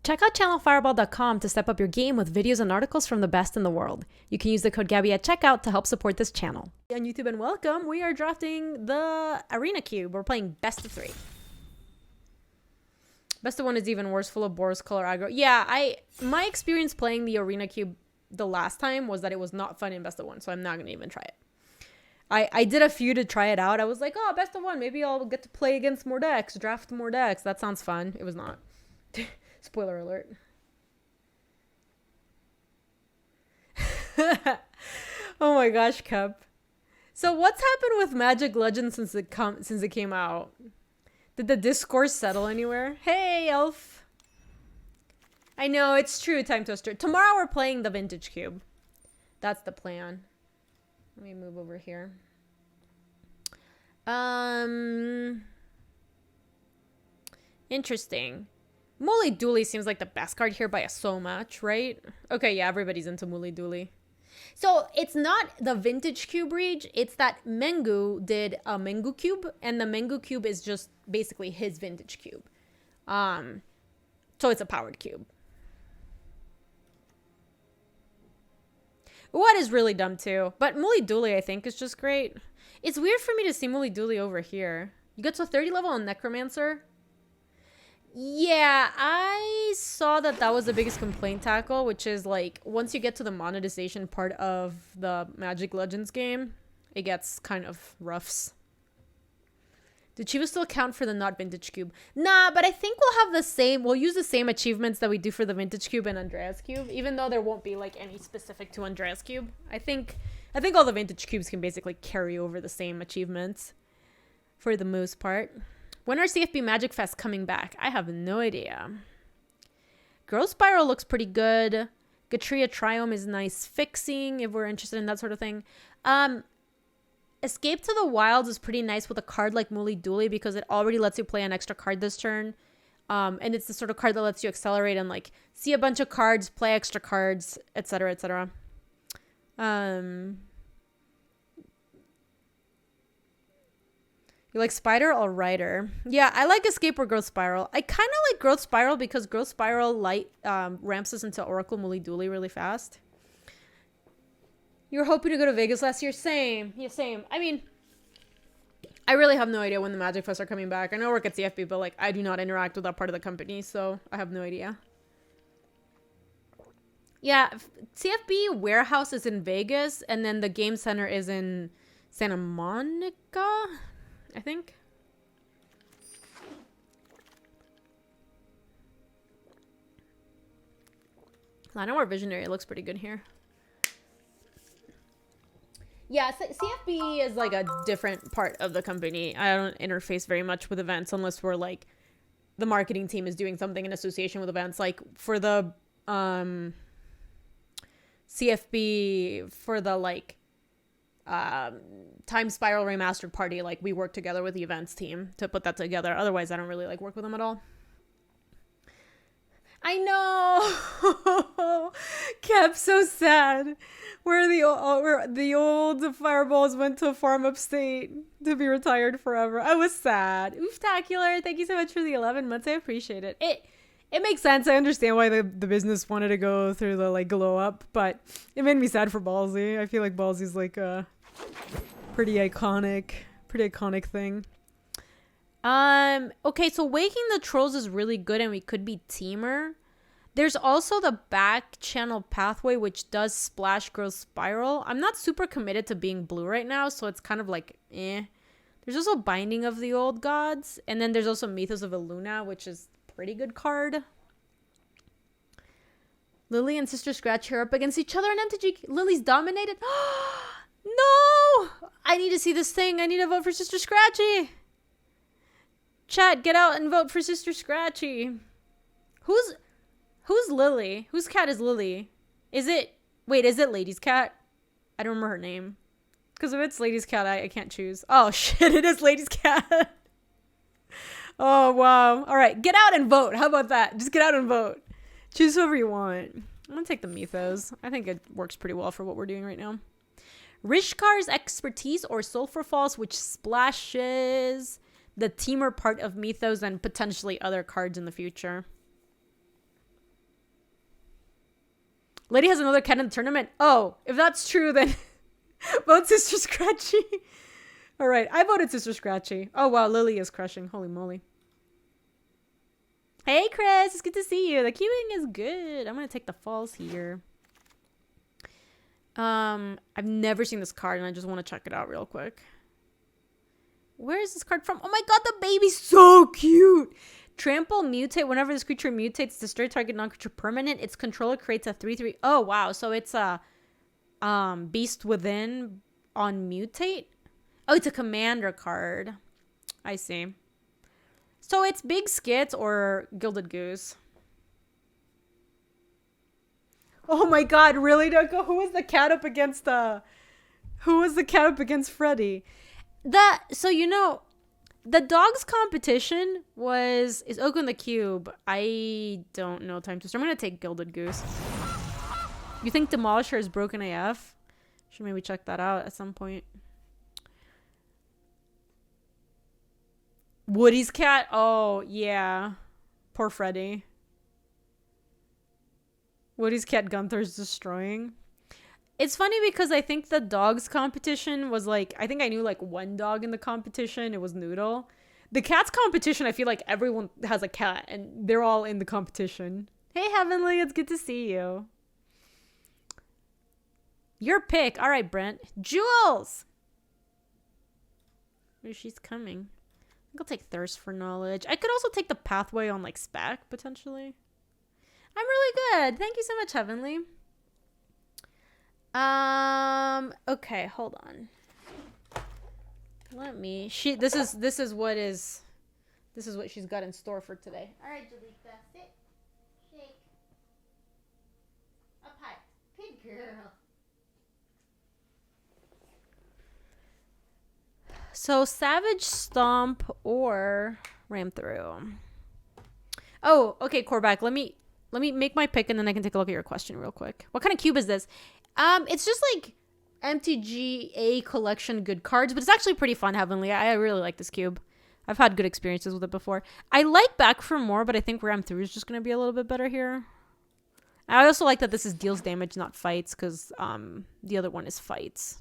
Check out channelfireball.com to step up your game with videos and articles from the best in the world. You can use the code Gaby at checkout to help support this channel. On YouTube and welcome, we are drafting the Arena Cube. We're playing best of 3. Best of 1 is even worse, full of Boros color aggro. Yeah, my experience playing the Arena Cube the last time was that it was not fun in best of 1, so I'm not going to even try it. I did a few to try it out. I was like, oh, best of 1. Maybe I'll get to play against more decks, draft more decks. That sounds fun. It was not. Spoiler alert. Oh my gosh, Cup. So what's happened with Magic Legends since it came out? Did the discourse settle anywhere? Hey, Elf. I know, it's true, Time Toaster. Tomorrow we're playing the Vintage Cube. That's the plan. Let me move over here. Interesting. Mooly Dooley seems like the best card here by so much, right? Okay, yeah, everybody's into Mooly Dooley. So it's not the Vintage Cube reach. It's that Mengu did a Mengu Cube, and the Mengu Cube is just basically his Vintage Cube. So it's a powered cube. What is really dumb too, but Mooly Dooley I think is just great. It's weird for me to see Mooly Dooley over here. You get to 30 level on Necromancer. Yeah, I saw that was the biggest complaint tackle, which is like once you get to the monetization part of the Magic Legends game, it gets kind of roughs. Did Chiva still count for the not Vintage Cube? Nah, but I think we'll use the same achievements that we do for the Vintage Cube and Andreas Cube, even though there won't be like any specific to Andreas Cube. I think all the Vintage Cubes can basically carry over the same achievements for the most part. When are CFB Magic Fest coming back? I have no idea. Growth Spiral looks pretty good. Gatria Triome is nice fixing if we're interested in that sort of thing. Escape to the Wilds is pretty nice with a card like Mooly Dooley because it already lets you play an extra card this turn. And it's the sort of card that lets you accelerate and like see a bunch of cards, play extra cards, etc., etc. You like Spider or Rider? Yeah, I like Escape or Growth Spiral. I kind of like Growth Spiral because Growth Spiral ramps us into Oracle Mooly Dooley really fast. You were hoping to go to Vegas last year? Same. Yeah, same. I mean, I really have no idea when the Magic Fests are coming back. I know I work at CFB, but like I do not interact with that part of the company, so I have no idea. Yeah, CFB warehouse is in Vegas, and then the game center is in Santa Monica, I think. Llanowar Visionary looks pretty good here. Yeah, CFB is like a different part of the company. I don't interface very much with events unless we're like the marketing team is doing something in association with events. Like for the CFB, for the like Time Spiral Remastered party, like we work together with the events team to put that together. Otherwise, I don't really like work with them at all. I know. Kept so sad. Where the old Fireballs went to farm upstate to be retired forever. I was sad. Ooftacular, thank you so much for the 11 months. I appreciate it. It makes sense. I understand why the business wanted to go through the like glow up, but it made me sad for Ballsy. I feel like Ballsy's like a pretty iconic thing. Okay, so Waking the Trolls is really good and we could be Teamer. There's also the back channel pathway, which does splash Growth Spiral. I'm not super committed to being blue right now, so it's kind of like, eh. There's also Binding of the Old Gods, and then there's also Mythos of Illuna, which is a pretty good card. Lily and Sister Scratch are up against each other in MTG. Lily's dominated. No! I need to see this thing. I need to vote for Sister Scratchy. Chat, get out and vote for Sister Scratchy. Who's Lily? Whose cat is Lily? Is it Lady's cat? I don't remember her name. Because if it's Lady's cat, I can't choose. Oh shit, it is Lady's cat. Oh wow. Alright, get out and vote. How about that? Just get out and vote. Choose whoever you want. I'm gonna take the Mythos. I think it works pretty well for what we're doing right now. Rishkar's Expertise or Sulfur Falls, which splashes the Teamer part of Mythos and potentially other cards in the future. Lady has another cat in the tournament. Oh, if that's true, then vote Sister Scratchy. All right, I voted Sister Scratchy. Oh, wow, Lily is crushing. Holy moly. Hey, Chris. It's good to see you. The queuing is good. I'm going to take the falls here. I've never seen this card, and I just want to check it out real quick. Where is this card from? Oh, my God, the baby's so cute. Trample, mutate. Whenever this creature mutates, destroy target non-creature permanent. Its controller creates a 3/3. Oh, wow. So it's a Beast Within on mutate. Oh, it's a commander card. I see. So it's Big Skits or Gilded Goose. Oh my God, really, Ducko? Who was the cat up against Freddy? So you know, the dogs competition is Oak in the Cube. I don't know Time Twister. I'm gonna take Gilded Goose. You think Demolisher is broken AF? Should maybe check that out at some point. Woody's cat? Oh, yeah. Poor Freddy. Woody's cat Gunther's destroying. It's funny because I think the dogs competition was like, I think I knew like one dog in the competition. It was Noodle. The cats competition, I feel like everyone has a cat and they're all in the competition. Hey, Heavenly, it's good to see you. Your pick. All right, Brent. Jules! Oh, she's coming. I think I'll take Thirst for Knowledge. I could also take the Pathway on like Spec, potentially. I'm really good. Thank you so much, Heavenly. Okay, hold on. This is what she's got in store for today. All right, Jalika, sit, shake, up high, good girl. So Savage Stomp or Ram Through. Oh, okay, Corback. Let me make my pick and then I can take a look at your question real quick. What kind of cube is this? It's just like MTG collection good cards, but it's actually pretty fun, Heavenly. I really like this cube. I've had good experiences with it before. I like Back for More, but I think Ram Through is just going to be a little bit better here. I also like that this is deals damage, not fights, because the other one is fights.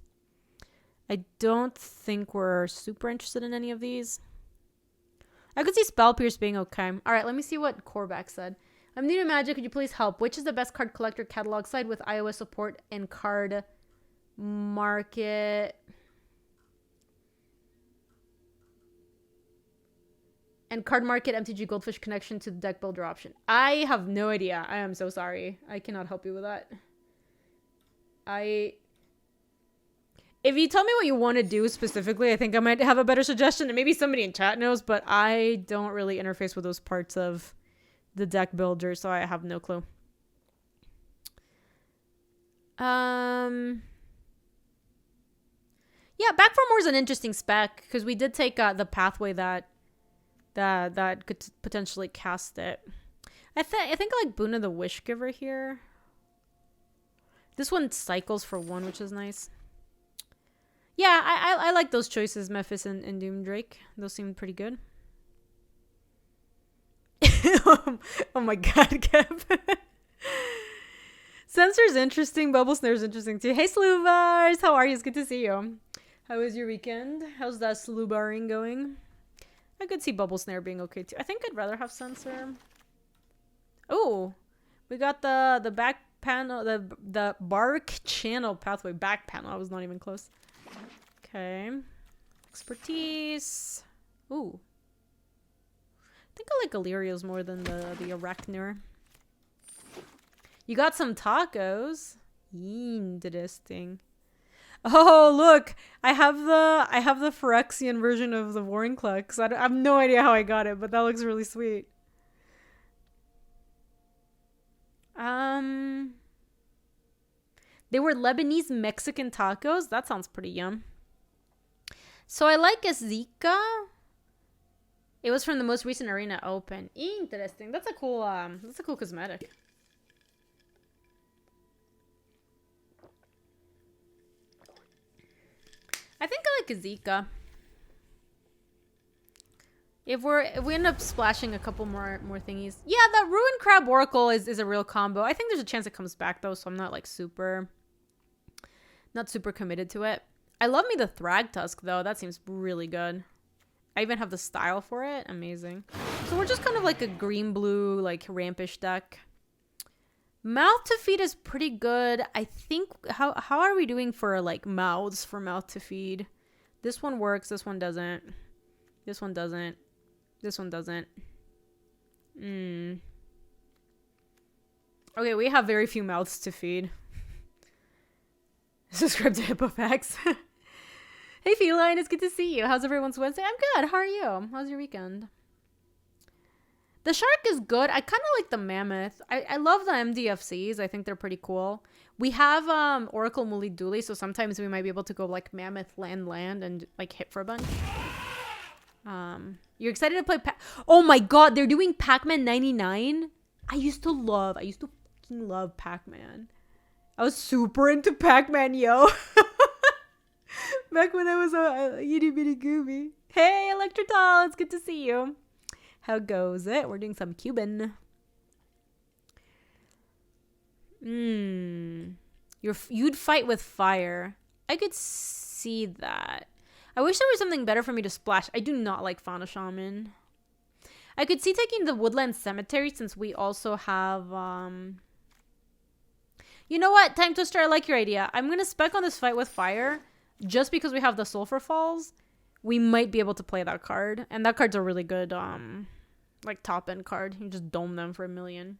I don't think we're super interested in any of these. I could see Spell Pierce being okay. All right, let me see what Corback said. I'm new to Magic. Could you please help? Which is the best card collector catalog side with iOS support and card market? And card market MTG Goldfish connection to the deck builder option. I have no idea. I am so sorry. I cannot help you with that. If you tell me what you want to do specifically, I think I might have a better suggestion. And maybe somebody in chat knows, but I don't really interface with those parts of the deck builder, so I have no clue. Yeah, Back for More is an interesting spec because we did take the pathway that could potentially cast it. I think I like Boon of the Wishgiver here. This one cycles for 1, which is nice. Yeah, I like those choices, Memphis and Doom Drake. Those seem pretty good. Oh my God, Kev. Sensor's interesting. Bubble Snare's interesting too. Hey, Slubars! How are you? It's good to see you. How was your weekend? How's that Slubaring going? I could see Bubble Snare being okay too. I think I'd rather have Sensor. Oh, we got the back panel, the Bark Channel Pathway back panel. I was not even close. Okay. Expertise. Ooh. I think I like Illyrio's more than the Arachnir. You got some tacos. Interesting. Oh, look. I have the Phyrexian version of the Vorinclex. I have no idea how I got it, but that looks really sweet. They were Lebanese Mexican tacos. That sounds pretty yum. So I like Azika. It was from the most recent Arena Open. Interesting. That's a cool cosmetic. I think I like Azika. If we end up splashing a couple more thingies. Yeah, that Ruined Crab Oracle is a real combo. I think there's a chance it comes back though, so I'm not like super committed to it. I love me the Thragtusk though. That seems really good. I even have the style for it. Amazing. So we're just kind of like a green-blue, like rampish deck. Mouth to Feed is pretty good. I think, how are we doing for like mouths for Mouth to Feed? This one works. This one doesn't. This one doesn't. This one doesn't. Okay, we have very few mouths to feed. Subscribe to HippoFacts. Hey, Feline, it's good to see you. How's everyone's Wednesday? I'm good. How are you? How's your weekend? The shark is good. I kind of like the mammoth. I love the MDFCs. I think they're pretty cool. We have Oracle Muli Dooley, so sometimes we might be able to go like mammoth land and like hit for a bunch. You're excited to play Oh my god, they're doing Pac-Man 99? I used to fucking love Pac-Man. I was super into Pac-Man, yo. Back when I was a itty bitty gooby. Hey, Electrotal, it's good to see you. How goes it? We're doing some Cuban. You'd fight with fire. I could see that. I wish there was something better for me to splash. I do not like Fauna Shaman. I could see taking the Woodland Cemetery since we also have, You know what, Time Twister, I like your idea. I'm going to spec on this fight with fire. Just because we have the Sulfur Falls, we might be able to play that card. And that card's a really good, like, top-end card. You just dome them for 1,000,000.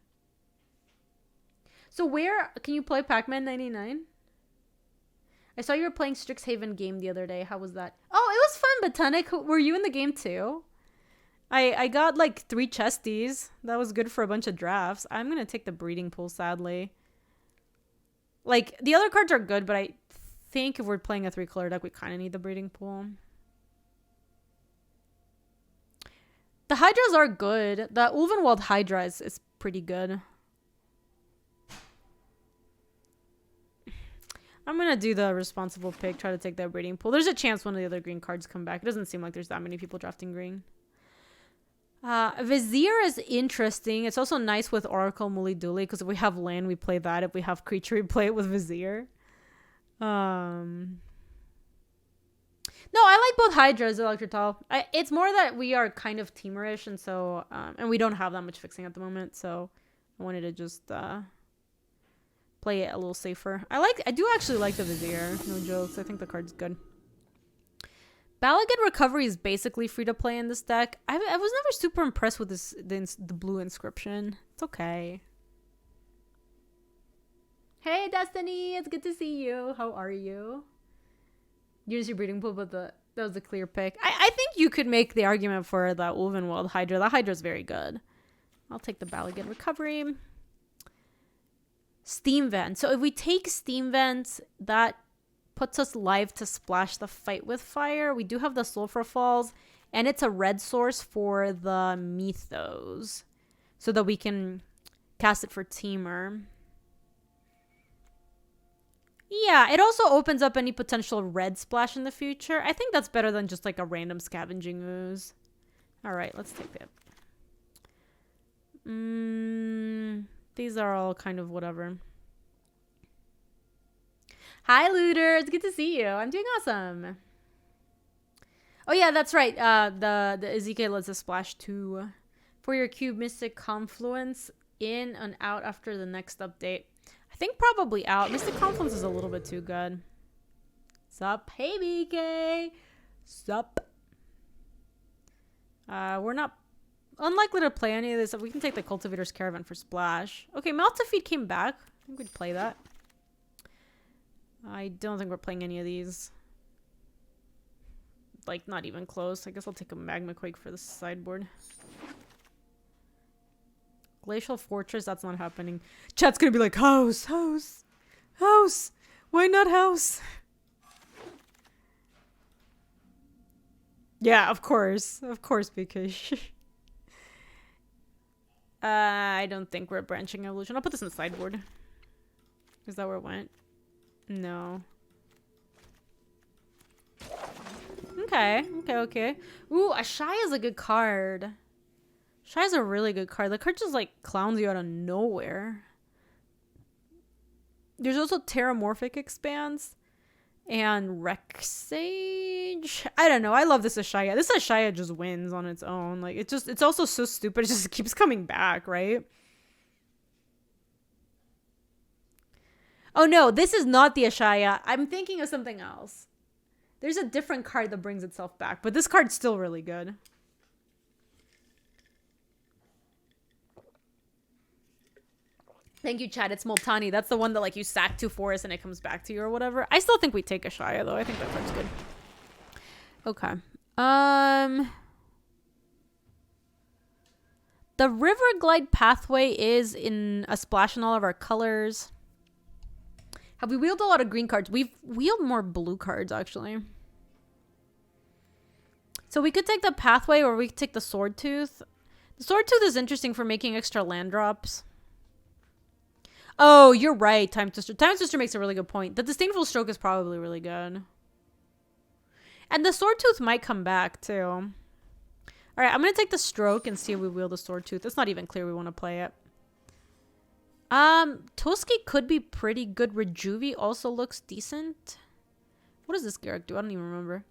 So where can you play Pac-Man 99? I saw you were playing Strixhaven game the other day. How was that? Oh, it was fun, Botanic. Were you in the game too? I got like 3 chesties. That was good for a bunch of drafts. I'm going to take the Breeding Pool, sadly. Like, the other cards are good, but I think if we're playing a 3-color deck, we kind of need the Breeding Pool. The Hydras are good. The Ulvenwald Hydra is pretty good. I'm going to do the responsible pick, try to take that Breeding Pool. There's a chance one of the other green cards come back. It doesn't seem like there's that many people drafting green. Vizier is interesting. It's also nice with Oracle Muli Dooley, because if we have land, we play that. If we have creature, we play it with Vizier. No, I like both Hydras, Electrotal. It's more that we are kind of teamerish, and so, and we don't have that much fixing at the moment, so I wanted to just, play it a little safer. I do actually like the Vizier. No jokes. I think the card's good. Balagan Recovery is basically free to play in this deck. I was never super impressed with the blue inscription. It's okay. Hey, Destiny. It's good to see you. How are you? You just your Breeding Pool, but that was a clear pick. I think you could make the argument for the Ulvenwald Hydra. The Hydra's very good. I'll take the Balagan Recovery. Steam Vent. So if we take Steam Vent, that puts us live to splash the fight with fire. We do have the Sulfur Falls, and it's a red source for the Mythos, so that we can cast it for Teamer. Yeah, it also opens up any potential red splash in the future. I think that's better than just like a random Scavenging Ooze. Alright, let's take that. These are all kind of whatever. Hi, Looter. It's good to see you. I'm doing awesome. Oh, yeah, that's right. The Ezekiel lets us splash 2 for your Cube Mystic Confluence in and out after the next update. I think probably out. Mystic Confluence is a little bit too good. Sup? Hey, BK. Sup? We're not unlikely to play any of this. We can take the Cultivator's Caravan for splash. Okay, Mouth to Feed came back. I think we'd play that. I don't think we're playing any of these. Like, not even close. I guess I'll take a Magma Quake for the sideboard. Glacial Fortress, that's not happening. Chat's gonna be like, house, house, house. Why not house? Yeah, of course, because I don't think we're branching evolution. I'll put this in the sideboard. Is that where it went? No. Okay. Okay. Ooh, a Shy is a good card. Shy is a really good card. The card just like clowns you out of nowhere. There's also Terramorphic Expanse and Rexage. I don't know. I love this Ashaya. This Ashaya just wins on its own. Like it's also so stupid. It just keeps coming back, right? Oh no, this is not the Ashaya. I'm thinking of something else. There's a different card that brings itself back, but this card's still really good. Thank you, Chad. It's Multani. That's the one that like you sack 2 forests and it comes back to you or whatever. I still think we take Ashaya though. I think that card's good. Okay. The River Glide pathway is in a splash in all of our colors. Have we wheeled a lot of green cards? We've wheeled more blue cards, actually. So we could take the pathway or we could take the Sword Tooth. The Sword Tooth is interesting for making extra land drops. Oh, you're right, Time Twister. Time Twister makes a really good point. The Disdainful Stroke is probably really good. And the Sword Tooth might come back, too. Alright, I'm going to take the Stroke and see if we wheel the Sword Tooth. It's not even clear we want to play it. Toski could be pretty good. Rejuvi also looks decent. What does this Garrick do? I don't even remember.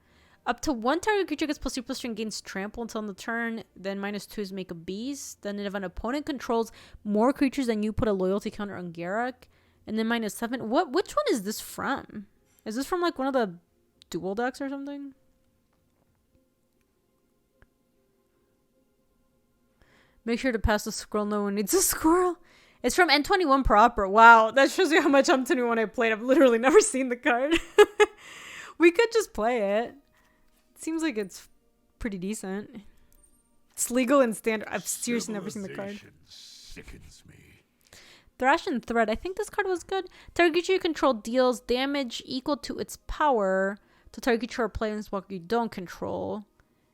Up to 1 target creature gets +3/+3 and gains trample until end of the turn. Then -2 is make a beast. Then if an opponent controls more creatures than you, put a loyalty counter on Garrick. And then -7. Which one is this from? Is this from like one of the dual decks or something? Make sure to pass the squirrel. No one needs a squirrel. It's from N21 proper. Wow, that shows you how much M21 I played. I've literally never seen the card. We could just play it. It seems like it's pretty decent. It's legal and standard. I've seriously never seen the card. Sickens me. Thrash and Thread. I think this card was good. Target creature you control deals damage equal to its power to target creature or planeswalker you don't control.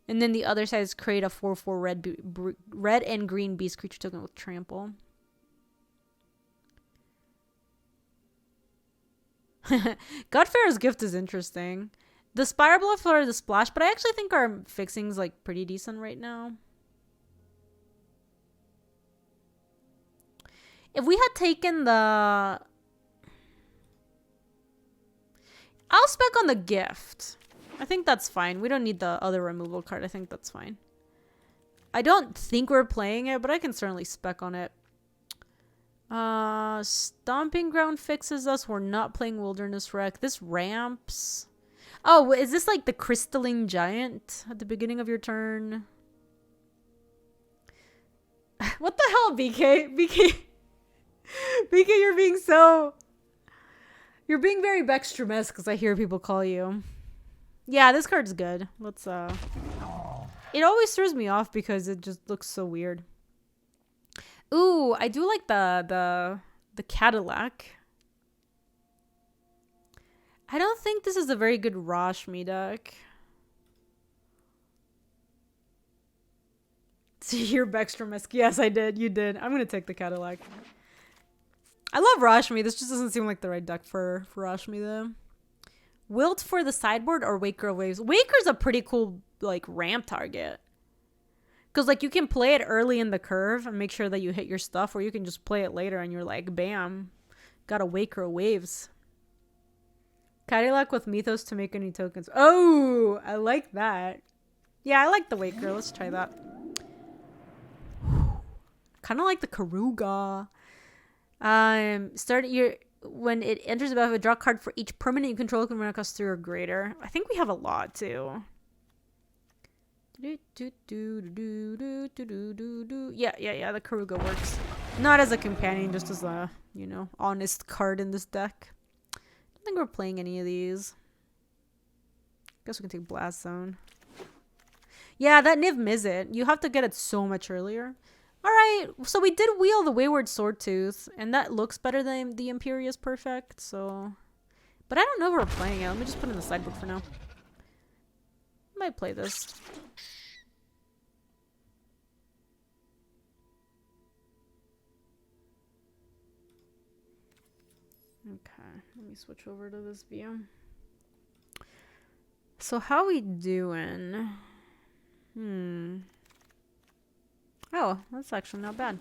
And then the other side is create a 4/4 red and green beast creature token with trample. Godfarer's Gift is interesting. The Spire Bluff or the Splash, but I actually think our fixing's like pretty decent right now. If we had taken the... I'll spec on the Gift. I think that's fine. We don't need the other removal card. I think that's fine. I don't think we're playing it, but I can certainly spec on it. Stomping Ground fixes us. We're not playing Wilderness Wreck. This ramps. Oh, is this like the Crystalline Giant at the beginning of your turn? What the hell, BK? BK, you're being so... You're being very Beckstrom-esque because I hear people call you. Yeah, this card's good. Let's, It always throws me off because it just looks so weird. Ooh, I do like the Cadillac. I don't think this is a very good Rashmi deck. See, you're Beckstrom-esque. Yes, I did. You did. I'm going to take the Cadillac. I love Rashmi. This just doesn't seem like the right deck for Rashmi, though. Wilt for the sideboard or Waker of Waves? Waker's a pretty cool, like, ramp target. Because, like, you can play it early in the curve and make sure that you hit your stuff, or you can just play it later and you're like, bam, got a Waker of Waves. Cadillac with Mythos to make any tokens. Oh, I like that. Yeah, I like the Waker. Let's try that. Kind of like the Karuga. When it enters the battlefield, draw a card for each permanent you control can run a cost 3 or greater. I think we have a lot, too. Yeah, the Karuga works. Not as a companion, just as a, you know, honest card in this deck. I don't think we're playing any of these. Guess we can take Blast Zone. Yeah, that Niv Mizzet. You have to get it so much earlier. Alright, so we did wheel the Wayward Swordtooth, and that looks better than the Imperious Perfect, so... But I don't know if we're playing it. Let me just put it in the sideboard for now. Might play this. Okay, let me switch over to this view. So how we doing? Oh, that's actually not bad.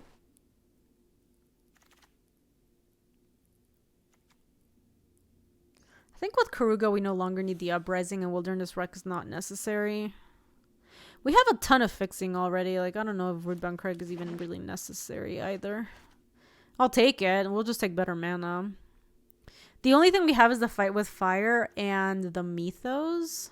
I think with Karuga, we no longer need the Uprising, and Wilderness Wreck is not necessary. We have a ton of fixing already. Like, I don't know if Rootbound Craig is even really necessary either. I'll take it. We'll just take better mana. The only thing we have is the Fight with Fire and the Mythos.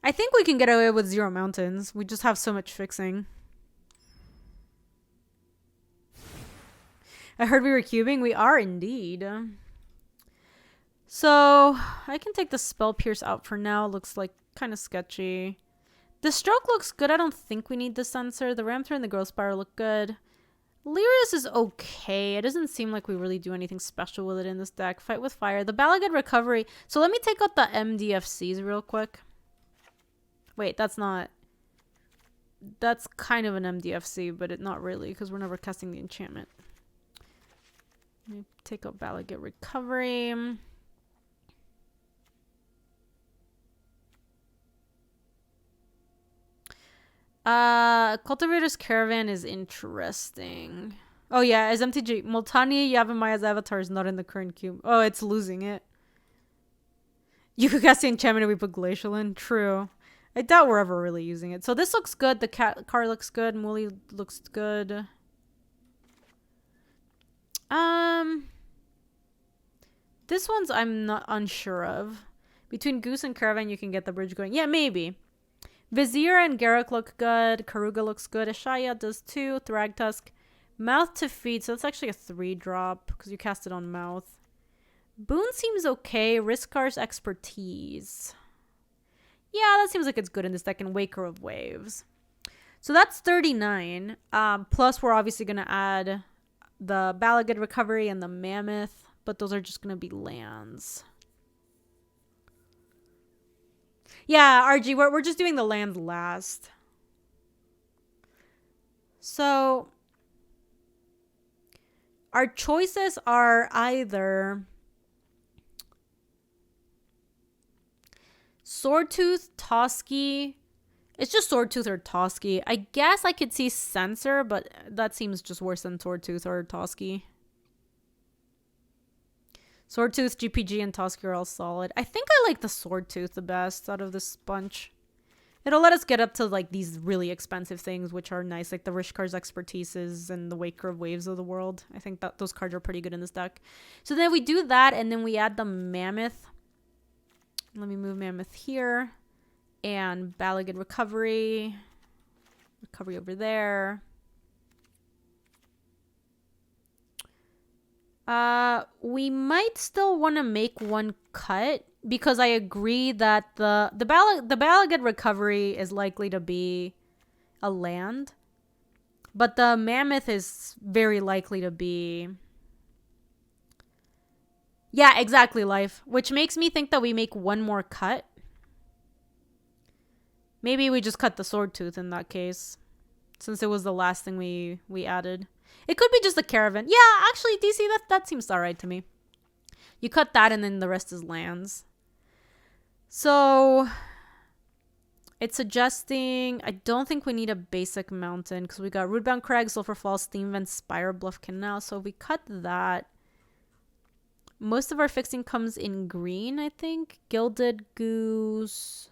I think we can get away with 0 mountains. We just have so much fixing. I heard we were cubing. We are indeed. So, I can take the Spell Pierce out for now. Looks like kind of sketchy. The Stroke looks good. I don't think we need the Sensor. The Ram Through and the Growth Spiral look good. Lyris is okay. It doesn't seem like we really do anything special with it in this deck. Fight with Fire. The Balagad Recovery. So let me take out the MDFCs real quick. Wait, that's not... That's kind of an MDFC, but not really, because we're never casting the enchantment. Let me take out Balagad Recovery. Cultivator's Caravan is interesting. Oh yeah, as MTG. Multani Yavamaya's avatar is not in the current cube. Oh, it's losing it. You could cast the enchantment if we put Glacial in. True. I doubt we're ever really using it. So this looks good. The car looks good. Muli looks good. This one's I'm not unsure of. Between Goose and Caravan, you can get the bridge going. Yeah, maybe. Vizier and Garruk look good. Karuga looks good. Ashaya does too. Thragtusk. Mouth to Feed. So that's actually a 3-drop because you cast it on Mouth. Boon seems okay. Riskar's Expertise. Yeah, that seems like it's good in this deck. And Waker of Waves. So that's 39. Plus, we're obviously going to add the Balagad Recovery and the Mammoth. But those are just going to be lands. Yeah, RG, we're just doing the lands last. So, our choices are either Swordtooth, Toski. It's just Swordtooth or Toski. I guess I could see Censor, but that seems just worse than Swordtooth or Toski. Swordtooth, GPG, and Toski are all solid. I think I like the Swordtooth the best out of this bunch. It'll let us get up to like these really expensive things, which are nice, like the Rishkar's Expertises and the Waker of Waves of the world. I think that those cards are pretty good in this deck. So then we do that, and then we add the Mammoth. Let me move Mammoth here. And Balagad Recovery. Recovery over there. We might still want to make one cut because I agree that the Balagad Recovery is likely to be a land, but the Mammoth is very likely to be. Yeah, exactly, Life. Which makes me think that we make one more cut. Maybe we just cut the Swordtooth in that case, since it was the last thing we added. It could be just a Caravan. Yeah, actually, DC, that seems alright to me. You cut that and then the rest is lands. So, it's suggesting... I don't think we need a basic mountain because we got Rootbound Crag, Sulphur Falls, Steam Vent, Spire, Bluff Canal. So, if we cut that... Most of our fixing comes in green, I think. Gilded Goose...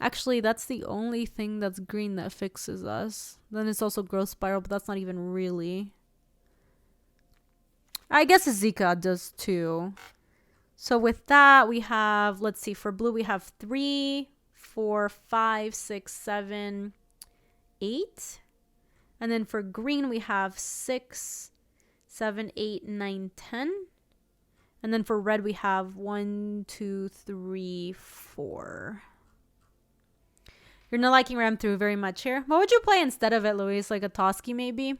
Actually, that's the only thing that's green that fixes us. Then it's also Growth Spiral, but that's not even really. I guess Zika does too. So with that, we have, let's see, for blue, we have 3, 4, 5, 6, 7, 8. And then for green, we have 6, 7, 8, 9, 10. And then for red, we have 1, 2, 3, 4. You're not liking Ram Through very much here. What would you play instead of it, Luis? Like a Toski, maybe?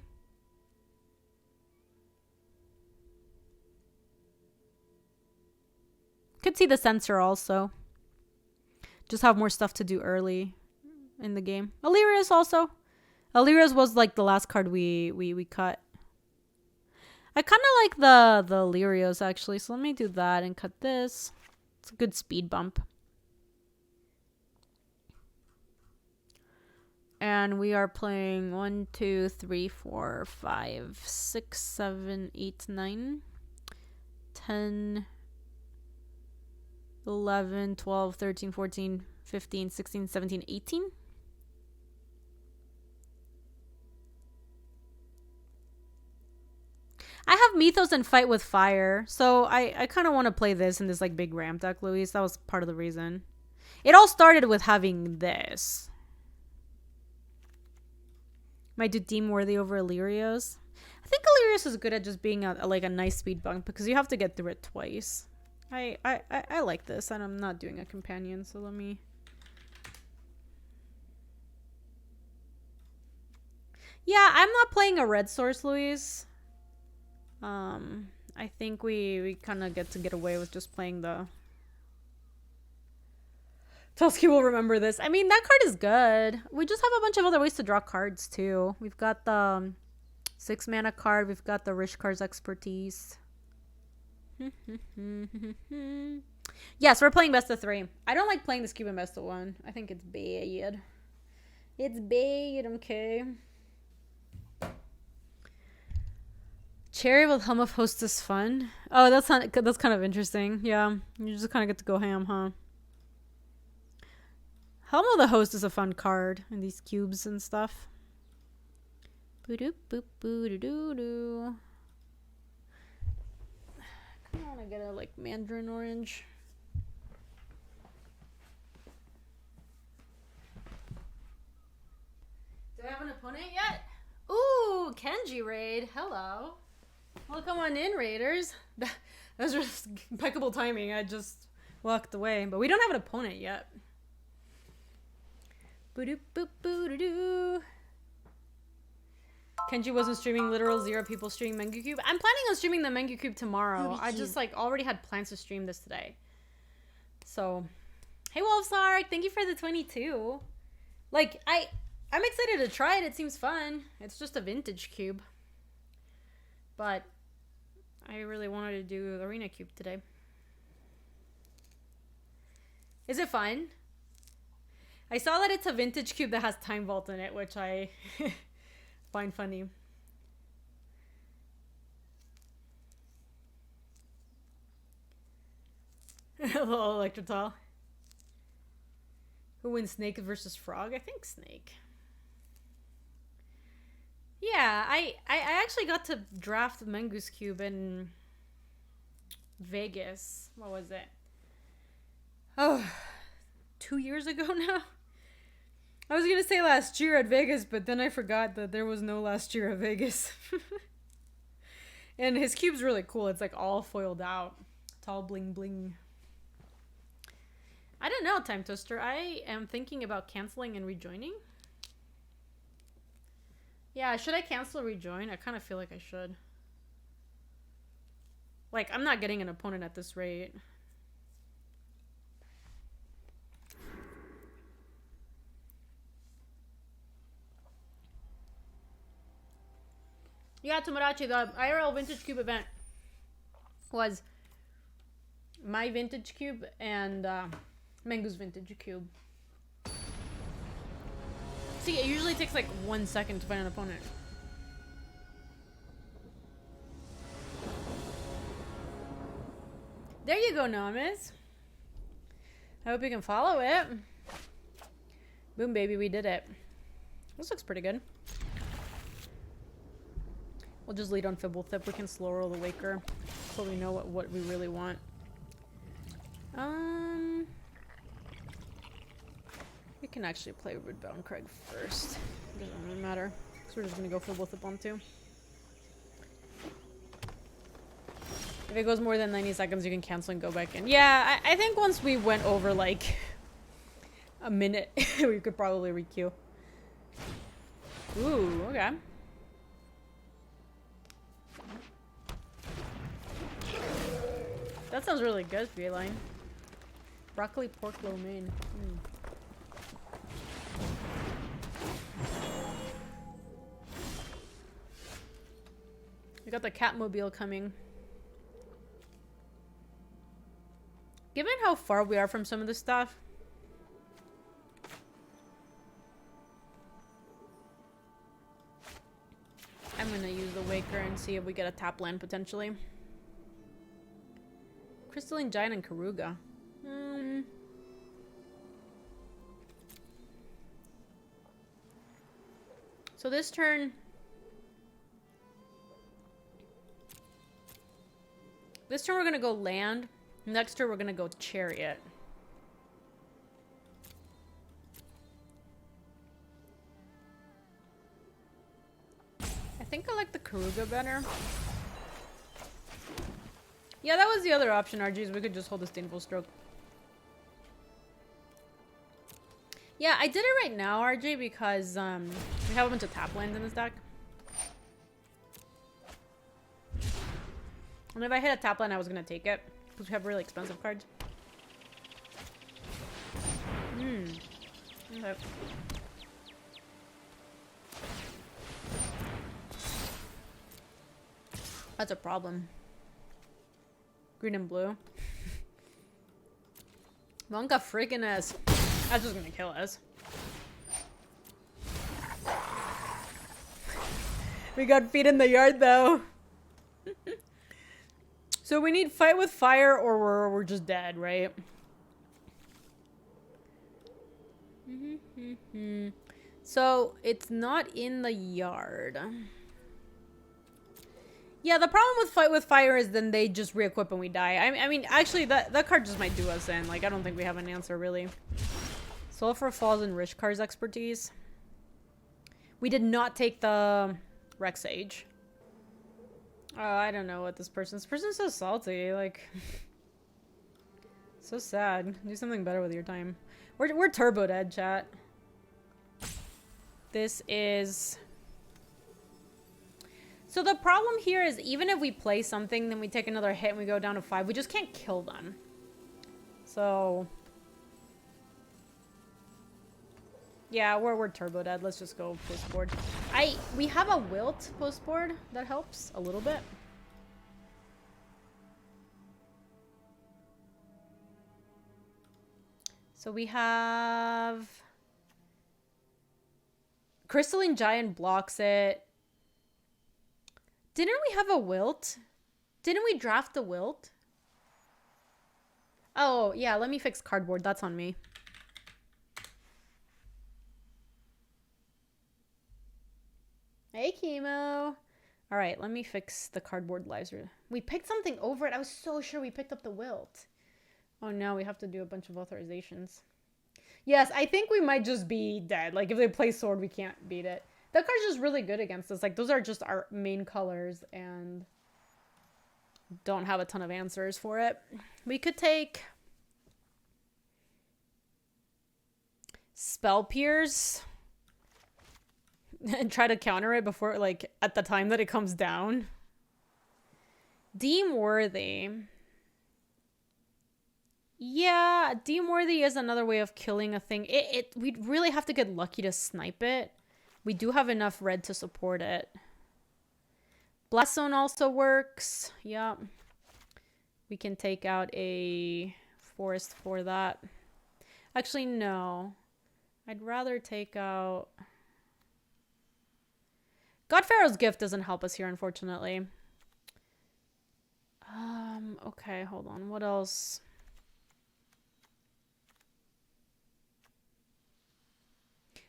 Could see the Censor also. Just have more stuff to do early in the game. Illyria's also. Illyria's was like the last card we cut. I kind of like the Illyrios actually, so let me do that and cut this. It's a good speed bump. And we are playing 1, 2, 3, 4, 5, 6, 7, 8, 9, 10, 11, 12, 13, 14, 15, 16, 17, 18. I have Mythos and Fight with Fire, so I kind of want to play this in this like big ramp deck, Luis. That was part of the reason. It all started with having this. Might do Demon Worthy over Illyrios. I think Illyrios is good at just being like a nice speed bump because you have to get through it twice. I like this, and I'm not doing a companion, so let me... Yeah, I'm not playing a red source, Luis. I think we kind of get away with just playing the... Tusky will remember this. I mean, that card is good. We just have a bunch of other ways to draw cards, too. We've got the 6 mana card. We've got the Rishkar's Expertise. Yes, we're playing best of 3. I don't like playing this cube in best of 1. I think it's bad. It's bad, okay? Cherry with Helm of Host is fun. Oh, that's kind of interesting. Yeah, you just kind of get to go ham, huh? Helm of the Host is a fun card in these cubes and stuff. Boo-doop, boop, boo-doo-doo-doo. I want to get a, like, mandarin orange. Do I have an opponent yet? Ooh, Kenji raid. Hello. Well, come on in, raiders. That was just impeccable timing. I just walked away. But we don't have an opponent yet. Boo-doop, boop, boo-doo-doo. Kenji wasn't streaming literal 0 people streaming Mengu Cube. I'm planning on streaming the Mengu Cube tomorrow. I just like already had plans to stream this today. So, hey Wolfsark, thank you for the 22. Like I'm excited to try it. It seems fun. It's just a vintage cube. But I really wanted to do Arena Cube today. Is it fun? I saw that it's a vintage cube that has Time Vault in it, which I find funny. Hello, Electrotol. Who wins, Snake versus Frog? I think Snake. Yeah, I actually got to draft Mengu's Cube in Vegas. What was it? Oh, 2 years ago now? I was going to say last year at Vegas, but then I forgot that there was no last year at Vegas. And his cube's really cool. It's like all foiled out. It's all bling bling. I don't know, Time Twister. I am thinking about canceling and rejoining. Yeah, should I cancel or rejoin? I kind of feel like I should. Like, I'm not getting an opponent at this rate. Yeah, Tomodachi, the IRL Vintage Cube event was my Vintage Cube and Mengu's Vintage Cube. See, it usually takes like 1 second to find an opponent. There you go, Namas. I hope you can follow it. Boom, baby, we did it. This looks pretty good. We'll just lead on Fibblethip. We can slow roll the Waker so we know what we really want. We can actually play Woodbound Craig first. It doesn't really matter. So we're just gonna go Fibblethip on 2. If it goes more than 90 seconds, you can cancel and go back in. Yeah, I think once we went over like a minute, we could probably requeue. Ooh, okay. That sounds really good, V-Line. Broccoli pork lo mein. We got the Catmobile coming. Given how far we are from some of this stuff, I'm gonna use the Waker and see if we get a tap land potentially. Crystalline Giant and Karuga. So this turn... This turn we're gonna go land. Next turn we're gonna go Chariot. I think I like the Karuga better. Yeah, that was the other option, RGs. We could just hold the Disdainful Stroke. Yeah, I did it right now, RG, because we have a bunch of tap lands in this deck. And if I hit a tap land, I was going to take it. Because we have really expensive cards. Okay. That's a problem. Green and blue. Monka freaking us. That's just gonna kill us. We got feet in the yard though. So we need fight with fire or we're just dead, right? So it's not in the yard. Yeah, the problem with fight with fire is then they just re-equip and we die. I mean, actually, that card just might do us in. Like, I don't think we have an answer, really. Sulfur Falls and Rishkar's expertise. We did not take the Rex Age. Oh, I don't know what this person's so salty. Like, so sad. Do something better with your time. We're turbo dead, chat. This is... So the problem here is even if we play something, then we take another hit and we go down to 5, we just can't kill them. So... Yeah, we're turbo dead. Let's just go post board. We have a wilt post board. That helps a little bit. So we have... Crystalline Giant blocks it. Didn't we have a wilt? Didn't we draft the wilt? Oh, yeah, let me fix cardboard. That's on me. Hey, Chemo. All right, let me fix the cardboard lives. We picked something over it. I was so sure we picked up the wilt. Oh, no, we have to do a bunch of authorizations. Yes, I think we might just be dead. Like, if they play sword, we can't beat it. That card's just really good against us. Like, those are just our main colors and don't have a ton of answers for it. We could take Spell Pierce and try to counter it before, like, at the time that it comes down. Deem Worthy. Yeah, Deem Worthy is another way of killing a thing. We'd really have to get lucky to snipe it. We do have enough red to support it. Blast Zone also works. Yeah. We can take out a forest for that. Actually, no. I'd rather take out... God Pharaoh's Gift doesn't help us here, unfortunately. Okay, hold on. What else?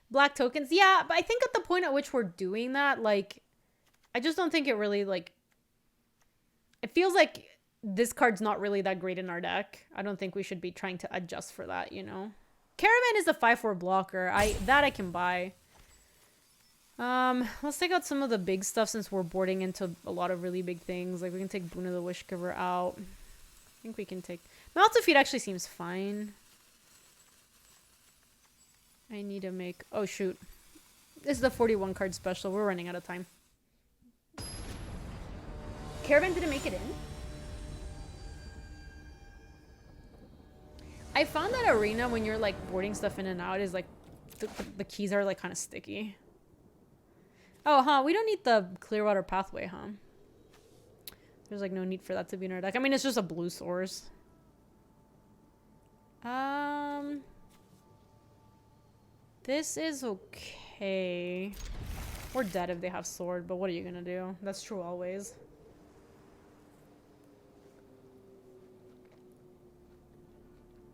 Black tokens. Yeah, but I think at the point at which we're doing that, like, I just don't think it really, like... It feels like this card's not really that great in our deck. I don't think we should be trying to adjust for that, you know? Caravan is a 5/4 blocker. That I can buy. Let's take out some of the big stuff since we're boarding into a lot of really big things. Like, we can take Boon of the Wishgiver out. I think we can take... Mouth Defeat actually seems fine. I need to make... Oh, shoot. This is the 41 card special. We're running out of time. Caravan didn't make it in? I found that arena when you're like boarding stuff in and out is like the keys are like kind of sticky. Oh, huh? We don't need the Clearwater pathway, huh? There's like no need for that to be in our deck. I mean, it's just a blue source. This is okay. We're dead if they have sword, but what are you gonna do? That's true always.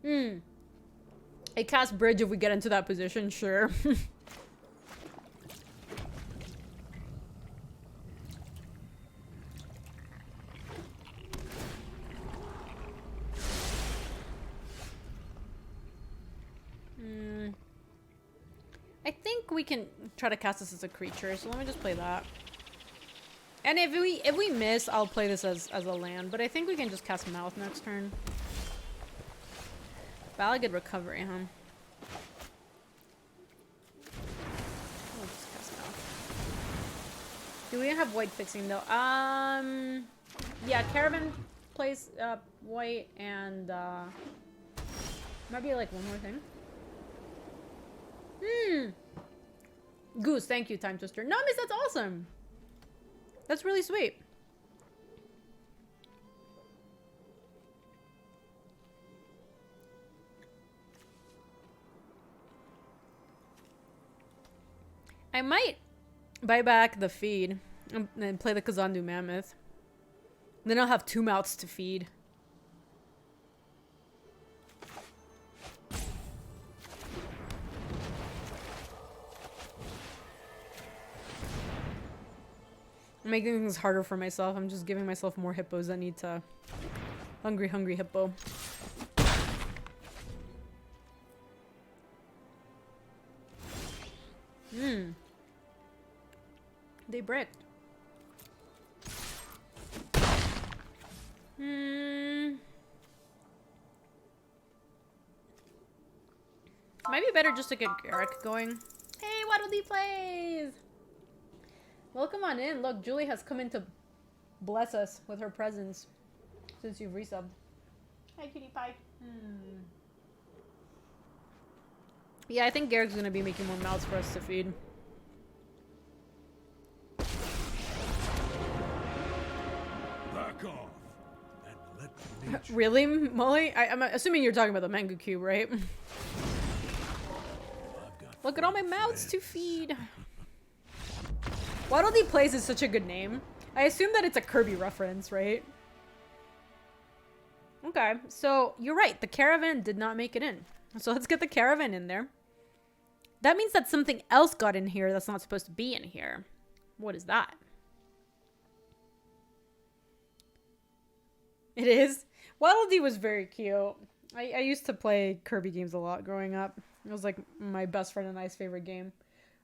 I cast bridge if we get into that position, sure. I think we can try to cast this as a creature, so let me just play that. And if we miss, I'll play this as a land, but I think we can just cast Mouth next turn. Valid good recovery, huh? We'll just cast Mouth. Do we have white fixing though? Yeah, Caravan plays white and might be like one more thing. Goose, thank you, Time Twister. No, miss, that's awesome. That's really sweet. I might buy back the feed and play the Kazandu Mammoth. Then I'll have 2 mouths to feed. I'm making things harder for myself. I'm just giving myself more hippos that need to... Hungry, hungry hippo. They bricked. Might be better just to get Garrick going. Hey, Waddle Dee plays! Welcome on in. Look, Julie has come in to bless us with her presence since you've resubbed. Hi, cutie pie. Yeah, I think Garrick's gonna be making more mouths for us to feed. Back off and let nature... Really, Molly? I'm assuming you're talking about the Mango Cube, right? Look at all my mouths to feed. Waddle Dee Plays is such a good name. I assume that it's a Kirby reference, right? Okay, so you're right. The caravan did not make it in. So let's get the caravan in there. That means that something else got in here that's not supposed to be in here. What is that? It is? Waddle Dee was very cute. I used to play Kirby games a lot growing up. It was like my best friend and I's favorite game.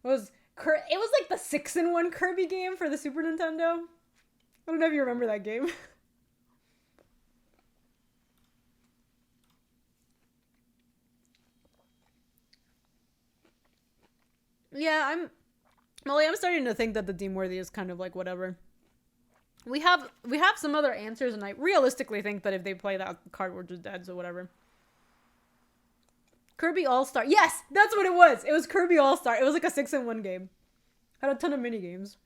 It was like the 6-in-1 Kirby game for the Super Nintendo. I don't know if you remember that game. Yeah, Molly, I'm starting to think that the Deem Worthy is kind of like whatever. We have some other answers, and I realistically think that if they play that card, we're just dead, so whatever. Kirby All-Star. Yes, that's what it was. It was Kirby All-Star. It was like a 6-in-1 game. Had a ton of mini games.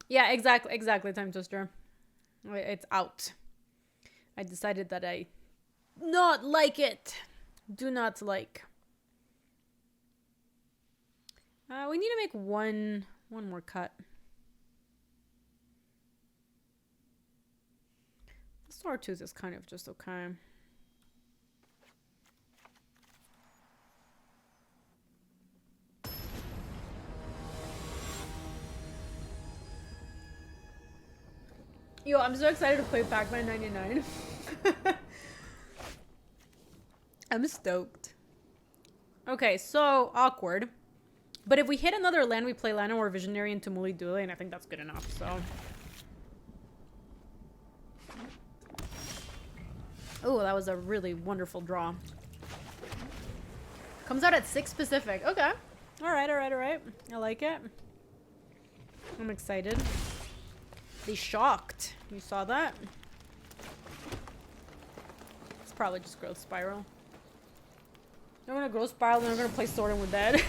Yeah, exactly, Time Twister. It's out. I decided that I not like it. Do not like. We need to make one more cut. Sawtooth is kind of just okay. Yo, I'm so excited to play Pac-Man 99. I'm stoked. Okay, so awkward. But if we hit another land, we play Lano or Visionary into Muli Dule, and I think that's good enough, so... Oh, that was a really wonderful draw. Comes out at 6 Pacific. Okay. Alright. I like it. I'm excited. They shocked. You saw that? It's probably just growth spiral. They're gonna growth spiral and they're gonna play Sword and we're dead.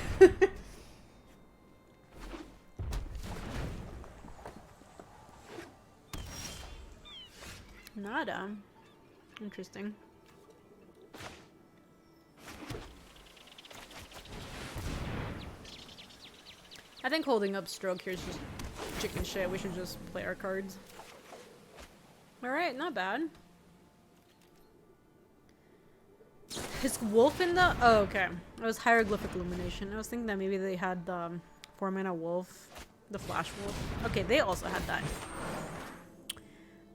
Nada. Interesting. I think holding up stroke here is just chicken shit. We should just play our cards. Alright, not bad. Is wolf in the... Oh, okay. It was hieroglyphic illumination. I was thinking that maybe they had the 4-mana wolf. The flash wolf. Okay, they also had that.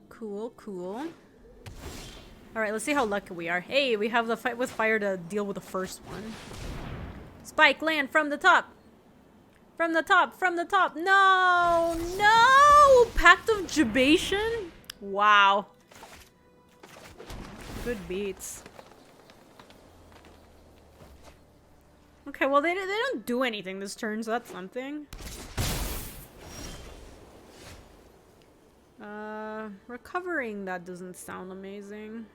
Cool, cool. Alright, let's see how lucky we are. Hey, we have the fight with fire to deal with the first one. Spike, land from the top! From the top, from the top. No! No! Pact of Jabation? Wow. Good beats. Okay, well, they don't do anything this turn, so that's something. Recovering, that doesn't sound amazing.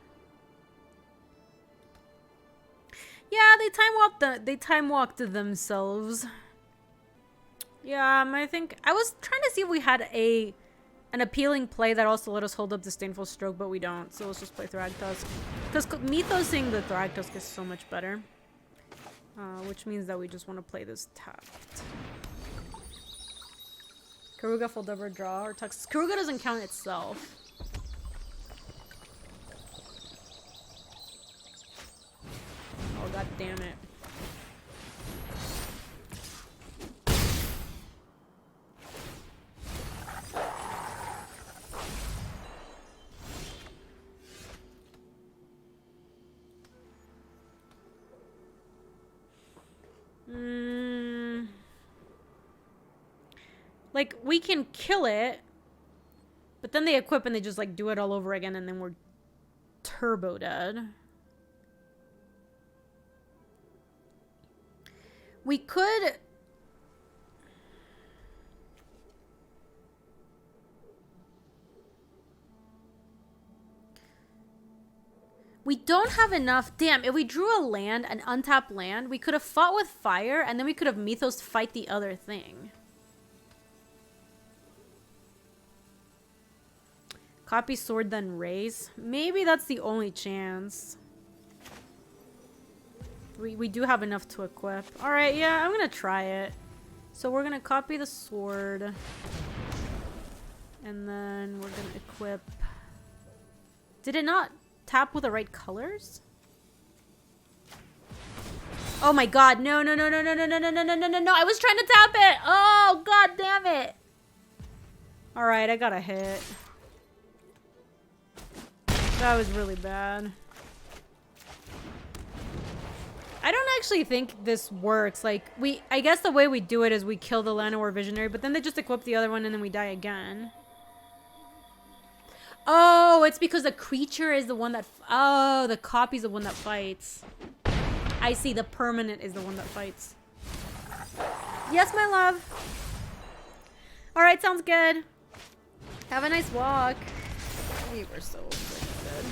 Yeah, they time walked themselves. Yeah, I think I was trying to see if we had an appealing play that also let us hold up Disdainful Stroke, but we don't. So let's just play Thragtusk. Because Mythosing the Thragtusk is so much better. Which means that we just want to play this tapped. Karuga full double draw or Tux. Karuga doesn't count itself. Oh, god damn it. Like, we can kill it, but then they equip and they just, like, do it all over again, and then we're turbo dead. We could... We don't have enough. Damn, if we drew a land, an untapped land, we could have fought with fire, and then we could have Mythos fight the other thing. Copy sword, then raise. Maybe that's the only chance. We do have enough to equip. Alright, yeah, I'm gonna try it. So we're gonna copy the sword. And then we're gonna equip... Did it not tap with the right colors? Oh my god, no, no, no, no, no, no, no, no, no, no, no, no, no, I was trying to tap it! Oh, god damn it! Alright, I got a hit. That was really bad. I don't actually think this works. Like, I guess the way we do it is we kill the Llanowar Visionary, but then they just equip the other one and then we die again. Oh, it's because the creature is the one that... Oh, the copy's the one that fights. I see, the permanent is the one that fights. Yes, my love. Alright, sounds good. Have a nice walk. We were so freaking good.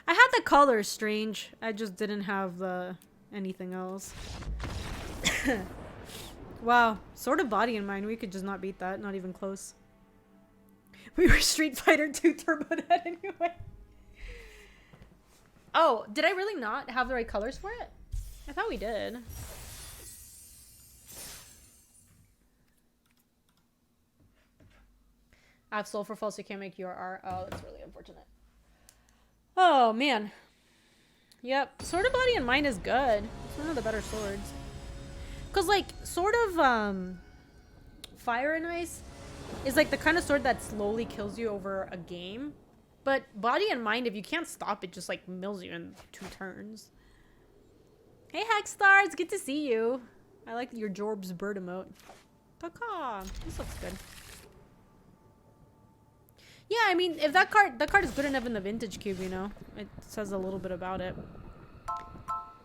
I had the color strange. I just didn't have the anything else. Wow. Sword of Body and Mind. We could just not beat that. Not even close. We were Street Fighter 2 Turbo Dead anyway. Oh, did I really not have the right colors for it? I thought we did. I have Soul for False, you can't make URR. Oh, that's really unfortunate. Oh, man. Yep. Sword of Body and Mind is good. It's one of the better swords. Because, like, Sword of Fire and Ice is, like, the kind of sword that slowly kills you over a game. But Body and Mind, if you can't stop it, just, like, mills you in 2 turns. Hey, Hexstar. It's good to see you. I like your Jorb's bird emote. Caw. This looks good. Yeah, I mean, if that card is good enough in the vintage cube, you know, it says a little bit about it.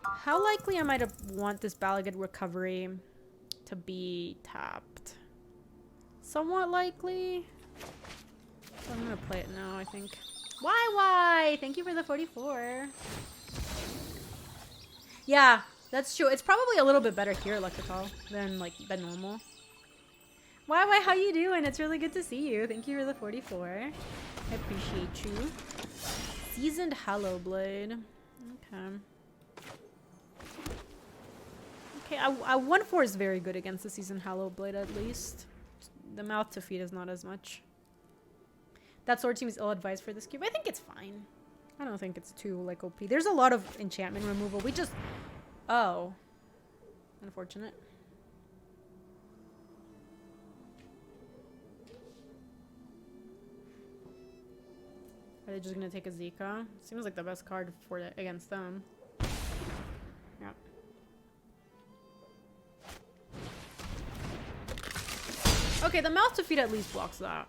How likely am I to want this Balagad Recovery to be tapped? Somewhat likely. So I'm gonna play it now, I think. Why? Thank you for the 44. Yeah, that's true. It's probably a little bit better here, Electrical, than normal. Why, how you doing? It's really good to see you. Thank you for the 44. I appreciate you. Seasoned Hollow Blade. Okay. Okay, I 1/4 is very good against the Seasoned Hollow Blade, at least. The mouth to feed is not as much. That sword team is ill-advised for this cube. I think it's fine. I don't think it's too, like, OP. There's a lot of enchantment removal. We just... Oh. Unfortunate. Are they just gonna take a Zika? Seems like the best card for it against them. Yeah. Okay, the mouth to feed at least blocks that.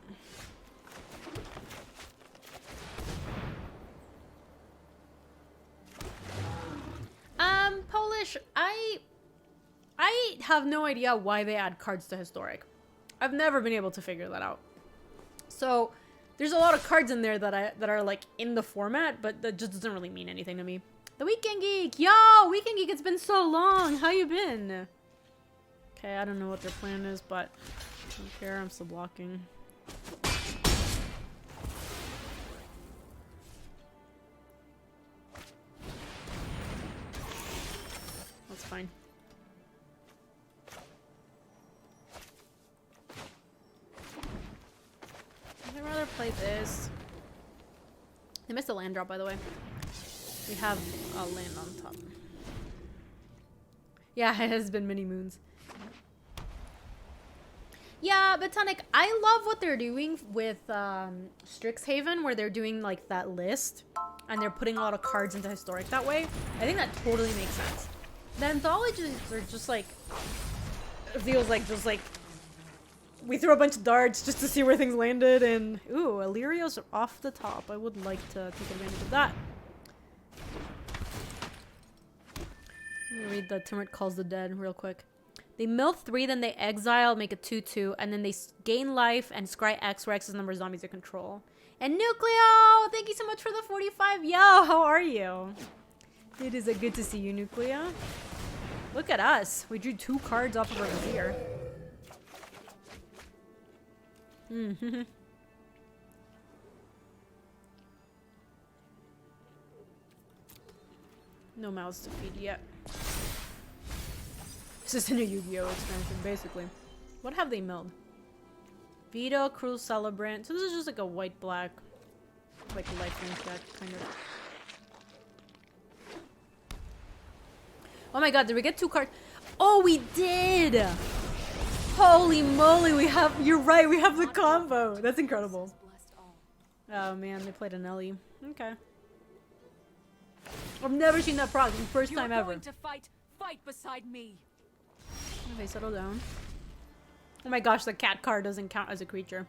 Polish, I have no idea why they add cards to Historic. I've never been able to figure that out. So, there's a lot of cards in there that are like in the format, but that just doesn't really mean anything to me. The Weekend Geek! Yo! Weekend Geek, it's been so long! How you been? Okay, I don't know what their plan is, but I don't care, I'm still blocking. That's fine. I'd rather play this. They missed a land drop, by the way. We have a land on top. Yeah, it has been many moons. Yeah, Botanic, I love what they're doing with Strixhaven, where they're doing like that list and they're putting a lot of cards into Historic that way. I think that totally makes sense. The anthologies are just like, it feels like just like we threw a bunch of darts just to see where things landed, and ooh, Illyrio's off the top. I would like to take advantage of that. Let me read the Timid Calls the Dead real quick. They mill 3, then they exile, make a 2/2, and then they gain life and scry X, where X is the number of zombies they control. And Nucleo! Thank you so much for the 45. Yo, how are you? It is good to see you, Nucleo. Look at us. We drew 2 cards off of our Vizier. No mouths to feed yet. This is in a Yu-Gi-Oh! Expansion, basically. What have they milled? Vito, Cruel Celebrant. So this is just like a white-black, like lifelink deck, kind of. Oh my god, did we get 2 cards? Oh, we did! Holy moly, we have, you're right, we have the combo. That's incredible. Oh man, they played an Ellie. Okay. I've never seen that proc, first time ever. Going to fight beside me. Okay, settle down. Oh my gosh, the cat card doesn't count as a creature.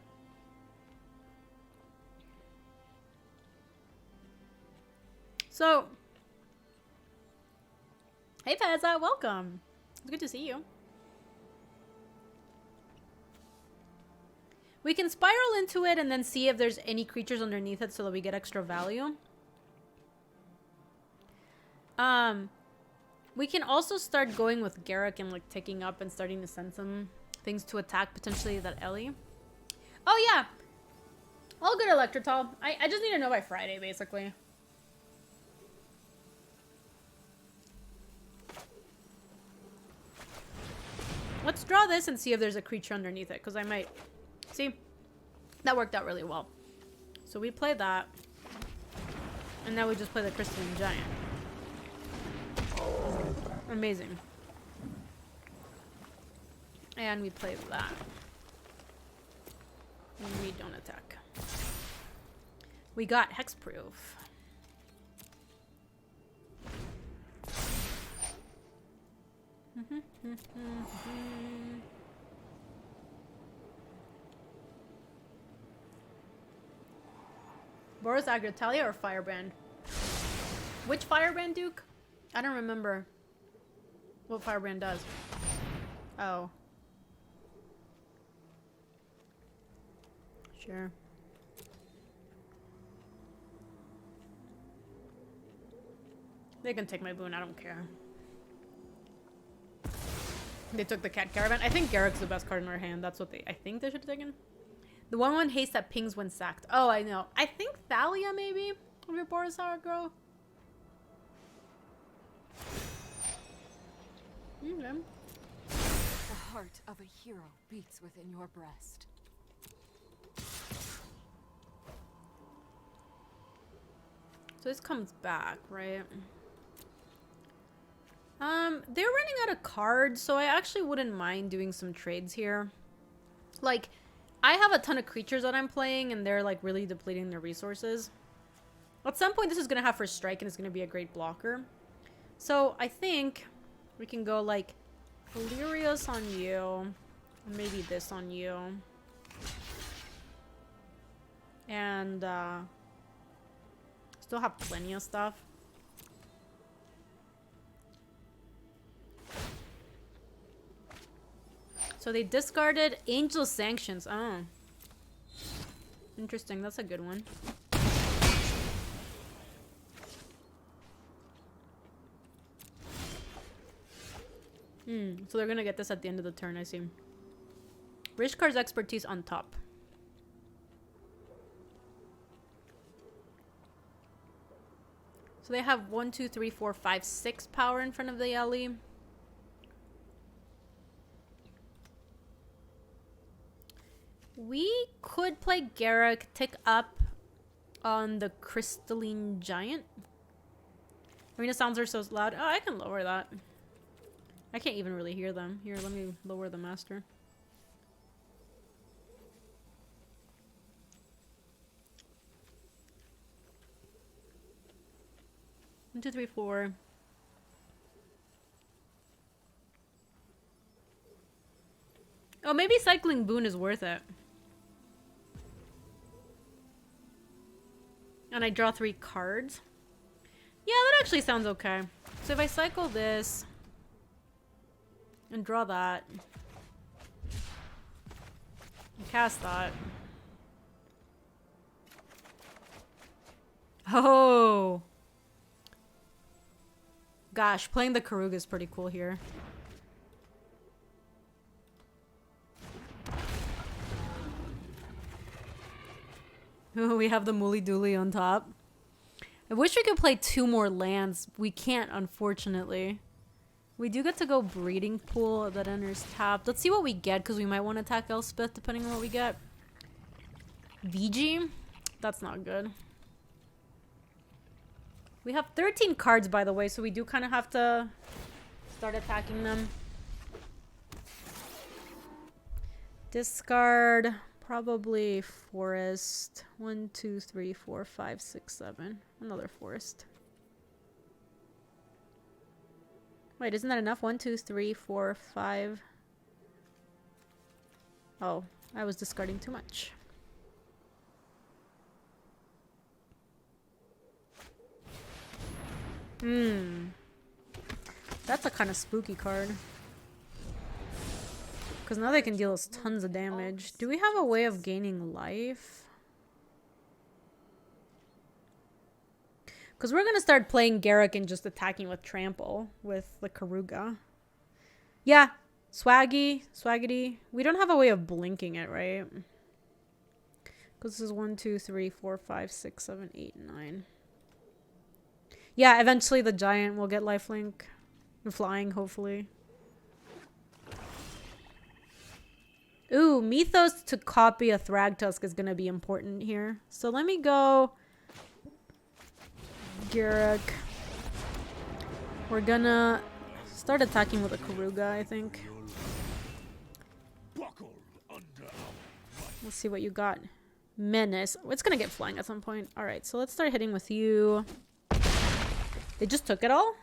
So, hey Pezza, welcome. It's good to see you. We can spiral into it and then see if there's any creatures underneath it so that we get extra value. We can also start going with Garruk and like taking up and starting to send some things to attack potentially that Ellie. Oh yeah! All good, Electrotol. I just need to know by Friday, basically. Let's draw this and see if there's a creature underneath it, because I might... See? That worked out really well. So we play that. And now we just play the Crystalline Giant. Amazing. And we play that. And we don't attack. We got Hexproof. Boros aggro Talia or Firebrand? Which Firebrand, Duke? I don't remember what Firebrand does. Oh. Sure. They can take my boon, I don't care. They took the Cat Caravan. I think Garrick's the best card in our hand. That's what I think they should have taken. The 1/1 haste that pings when sacked. Oh, I know. I think Thalia, maybe? Of your Boros aggro. Okay. The heart of a hero beats within your breast. So this comes back, right? They're running out of cards, so I actually wouldn't mind doing some trades here. Like, I have a ton of creatures that I'm playing, and they're, like, really depleting their resources. At some point, this is going to have first strike, and it's going to be a great blocker. So, I think we can go, like, Delirious on you. And maybe this on you. And, still have plenty of stuff. So they discarded Angel Sanctions. Oh. Interesting. That's a good one. So they're gonna get this at the end of the turn, I see. Rishkar's Expertise on top. So they have 1, 2, 3, 4, 5, 6 power in front of the alley. We could play Garrick, tick up on the Crystalline Giant. Arena sounds are so loud. Oh, I can lower that. I can't even really hear them. Here, let me lower the master. One, two, three, four. Oh, maybe cycling Boon is worth it. And I draw 3 cards. Yeah, that actually sounds okay. So if I cycle this and draw that and cast that. Oh. Gosh, playing the Karuga is pretty cool here. We have the Mooly Dooly on top. I wish we could play 2 more lands. We can't, unfortunately. We do get to go Breeding Pool that enters tapped. Let's see what we get, because we might want to attack Elspeth, depending on what we get. VG? That's not good. We have 13 cards, by the way, so we do kind of have to start attacking them. Discard... Probably forest. 1, 2, 3, 4, 5, 6, 7. Another forest. Wait, isn't that enough? 1, 2, 3, 4, 5. Oh, I was discarding too much. That's a kind of spooky card. Because now they can deal us tons of damage. Do we have a way of gaining life? Because we're going to start playing Garrick and just attacking with Trample with the Karuga. Yeah. Swaggity. We don't have a way of blinking it, right? Because this is 1, 2, 3, 4, 5, 6, 7, 8, 9. Yeah, eventually the giant will get lifelink. And flying, hopefully. Ooh, Mythos to copy a Thragtusk is going to be important here. So let me go... Garrick. We're gonna start attacking with a Karuga, I think. Let's see what you got. Menace. It's going to get flying at some point. Alright, so let's start hitting with you. They just took it all?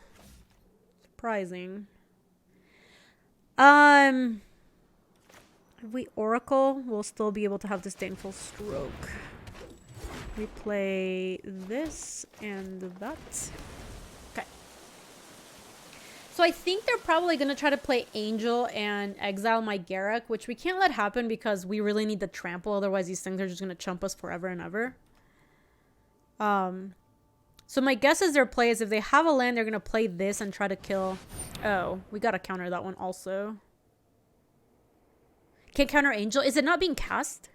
Surprising. If we Oracle, we'll still be able to have Disdainful Stroke. We play this and that. Okay. So I think they're probably going to try to play Angel and exile my Garruk, which we can't let happen because we really need the trample. Otherwise, these things are just going to chump us forever and ever. So my guess is their play is if they have a land, they're going to play this and try to kill... Oh, we got to counter that one also. Can't counter Angel. Is it not being cast?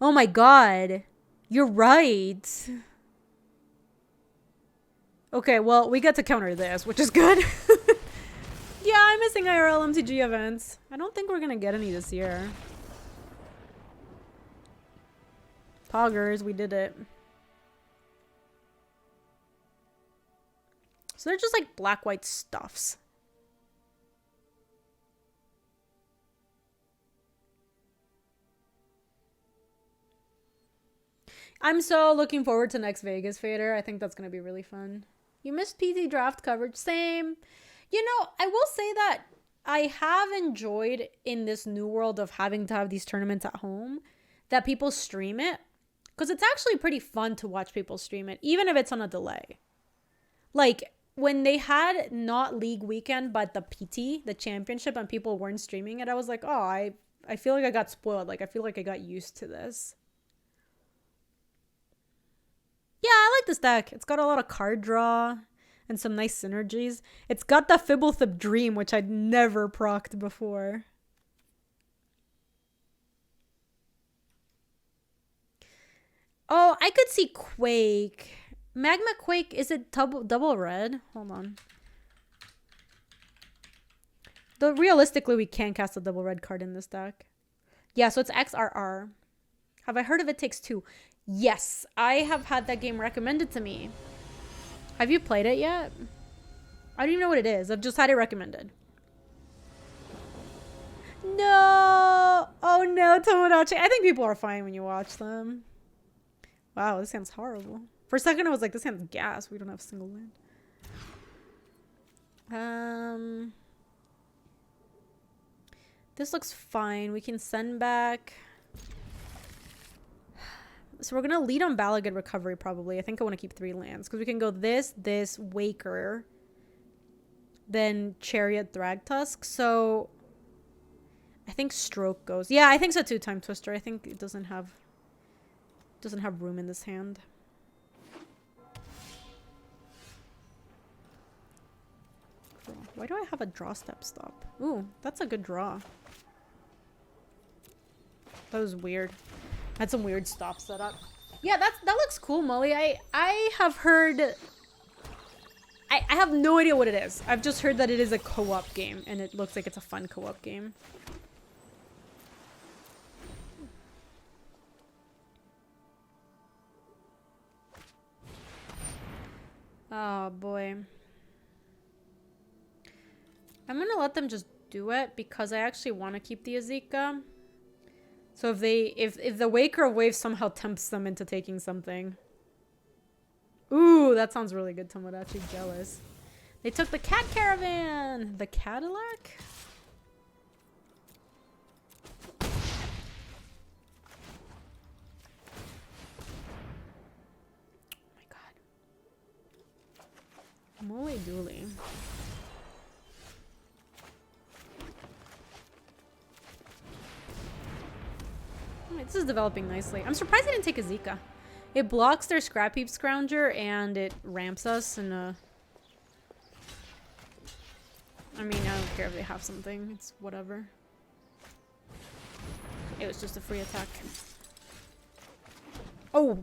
Oh my god. You're right. Okay, well, we get to counter this, which is good. Yeah, I'm missing IRL MTG events. I don't think we're going to get any this year. Poggers, we did it. So they're just like black-white stuffs. I'm so looking forward to next Vegas Fader. I think that's going to be really fun. You missed PT draft coverage. Same. You know, I will say that I have enjoyed in this new world of having to have these tournaments at home that people stream it. Because it's actually pretty fun to watch people stream it, even if it's on a delay. Like, when they had not League Weekend, but the PT, the championship, and people weren't streaming it, I was like, oh, I feel like I got spoiled. Like, I feel like I got used to this. Yeah, I like this deck. It's got a lot of card draw and some nice synergies. It's got the Fibblethip Dream, which I'd never procced before. Oh, I could see Quake. Magma Quake, is it double red? Hold on. Though realistically, we can cast a double red card in this deck. Yeah, so it's XRR. Have I heard of It Takes Two? Yes, I have had that game recommended to me. Have you played it yet? I don't even know what it is. I've just had it recommended. No! Oh no, Tomodachi. I think people are fine when you watch them. Wow, this sounds horrible. For a second, I was like, this sounds gas. We don't have a single land. This looks fine. We can send back... So we're going to lead on Balagad Recovery, probably. I think I want to keep 3 lands. Because we can go this, Waker. Then Chariot, Thragtusk. So I think Stroke goes. Yeah, I think so too, Time Twister. I think it doesn't have room in this hand. Why do I have a draw step stop? Ooh, that's a good draw. That was weird. Had some weird stop set up. Yeah, that looks cool, Molly. I have heard... I have no idea what it is. I've just heard that it is a co-op game, and it looks like it's a fun co-op game. Oh, boy. I'm gonna let them just do it, because I actually want to keep the Azeka. So if the Waker of Waves somehow tempts them into taking something. Ooh, that sounds really good, Tomodachi. Jealous. They took the Cat Caravan! The Cadillac? Oh my god. Moly Dooley. This is developing nicely. I'm surprised I didn't take a Zika. It blocks their Scrap Heap Scrounger and it ramps us in a... I mean, I don't care if they have something. It's whatever. It was just a free attack. Oh!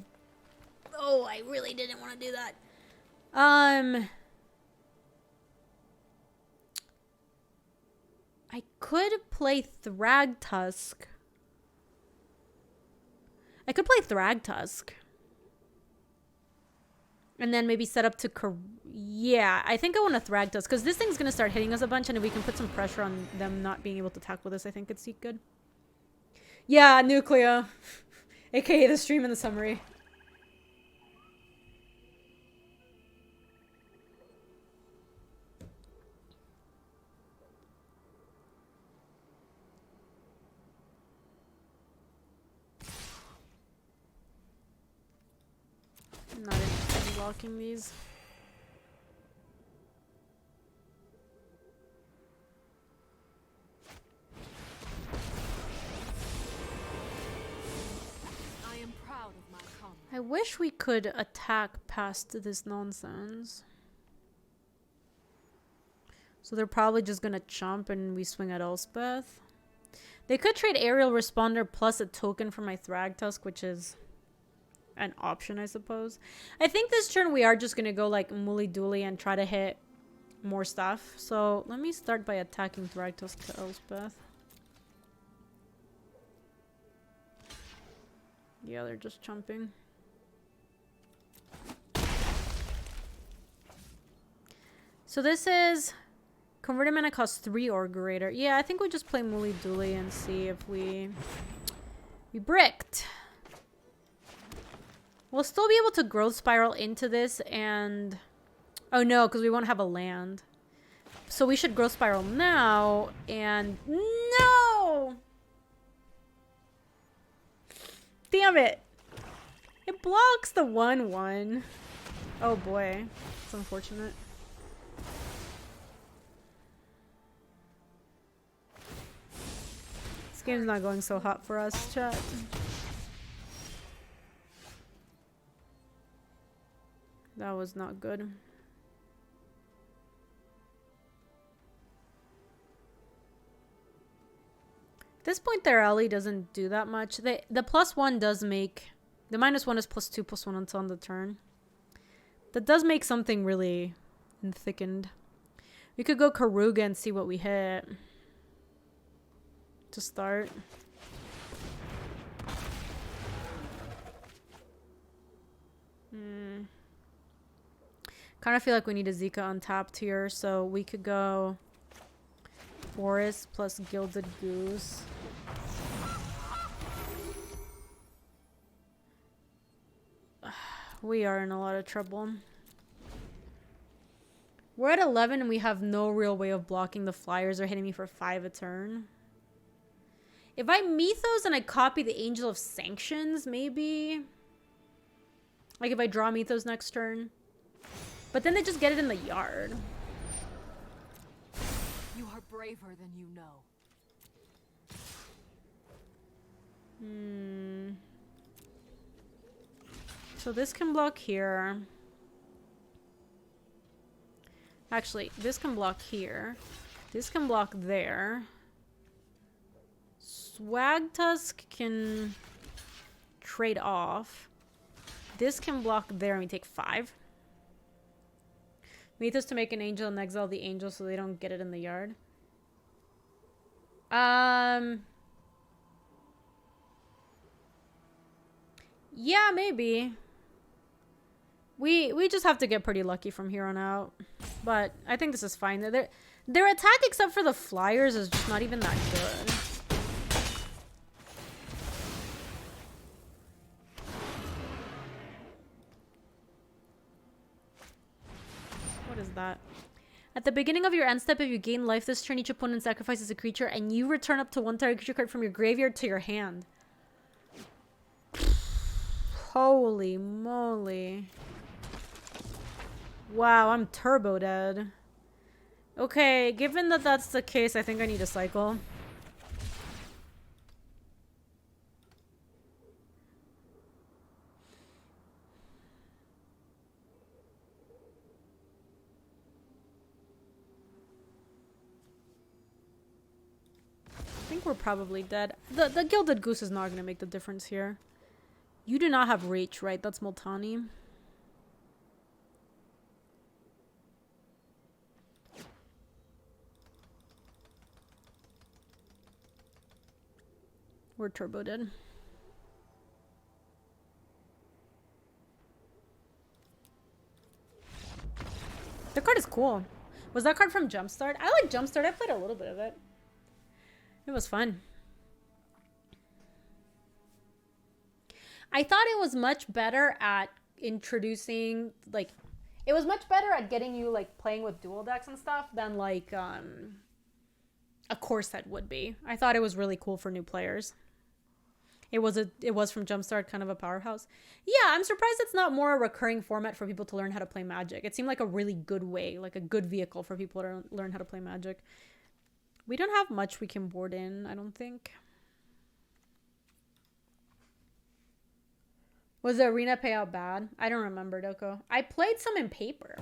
Oh, I really didn't want to do that. I could play Thragtusk. I could play Thragtusk. And then maybe set up to... Yeah, I think I want to Thragtusk. Because this thing's going to start hitting us a bunch. And if we can put some pressure on them not being able to attack with us, I think it's good. Yeah, Nucleo. AKA the stream in the summary. blocking these. I am proud of my comrade. I wish we could attack past this nonsense. So they're probably just gonna jump and we swing at Elspeth. They could trade aerial responder plus a token for my Thragtusk, which is an option, I suppose. I think this turn we are just gonna go like Mooly Dooly and try to hit more stuff. So let me start by attacking Thragtusk to Elspeth. Yeah, they're just jumping. So this is converted mana costs 3 or greater. Yeah, I think we just play Mooly Dooly and see if we bricked. We'll still be able to growth spiral into this and... Oh no, because we won't have a land. So we should growth spiral now and... No! Damn it! It blocks the 1/1. Oh boy. It's unfortunate. This game's not going so hot for us, chat. That was not good. At this point, their ally doesn't do that much. The +1 does make... The -1 is +2/+1 until end of turn. That does make something really thickened. We could go Karuga and see what we hit. To start. Kind of feel like we need a Zika untapped here, so we could go Forest plus Gilded Goose. We are in a lot of trouble. We're at 11 and we have no real way of blocking the flyers or hitting me for 5 a turn. If I Mythos and I copy the Angel of Sanctions, maybe. Like if I draw Mythos next turn. But then they just get it in the yard. You are braver than you know. So this can block here. Actually, this can block here. This can block there. Swagtusk can trade off. This can block there and we take 5. Mythos to make an angel and exile the angel so they don't get it in the yard. Yeah, maybe. We just have to get pretty lucky from here on out. But I think this is fine. Their attack, except for the flyers, is just not even that good. What is that? At the beginning of your end step, if you gain life this turn, each opponent sacrifices a creature, and you return up to 1 target creature card from your graveyard to your hand. Holy moly. Wow, I'm turbo dead. Okay, given that that's the case, I think I need a cycle. I think we're probably dead. The Gilded Goose is not going to make the difference here. You do not have reach, right? That's Multani. We're turbo dead. The card is cool. Was that card from Jumpstart? I like Jumpstart. I played a little bit of it. It was fun. I thought it was much better at introducing, like, it was much better at getting you, like, playing with dual decks and stuff than, like, a core set would be. I thought it was really cool for new players. It was from Jumpstart, kind of a powerhouse. Yeah, I'm surprised it's not more a recurring format for people to learn how to play Magic. It seemed like a really good way, like a good vehicle for people to learn how to play Magic. We don't have much we can board in, I don't think. Was the arena payout bad? I don't remember, Doko. I played some in paper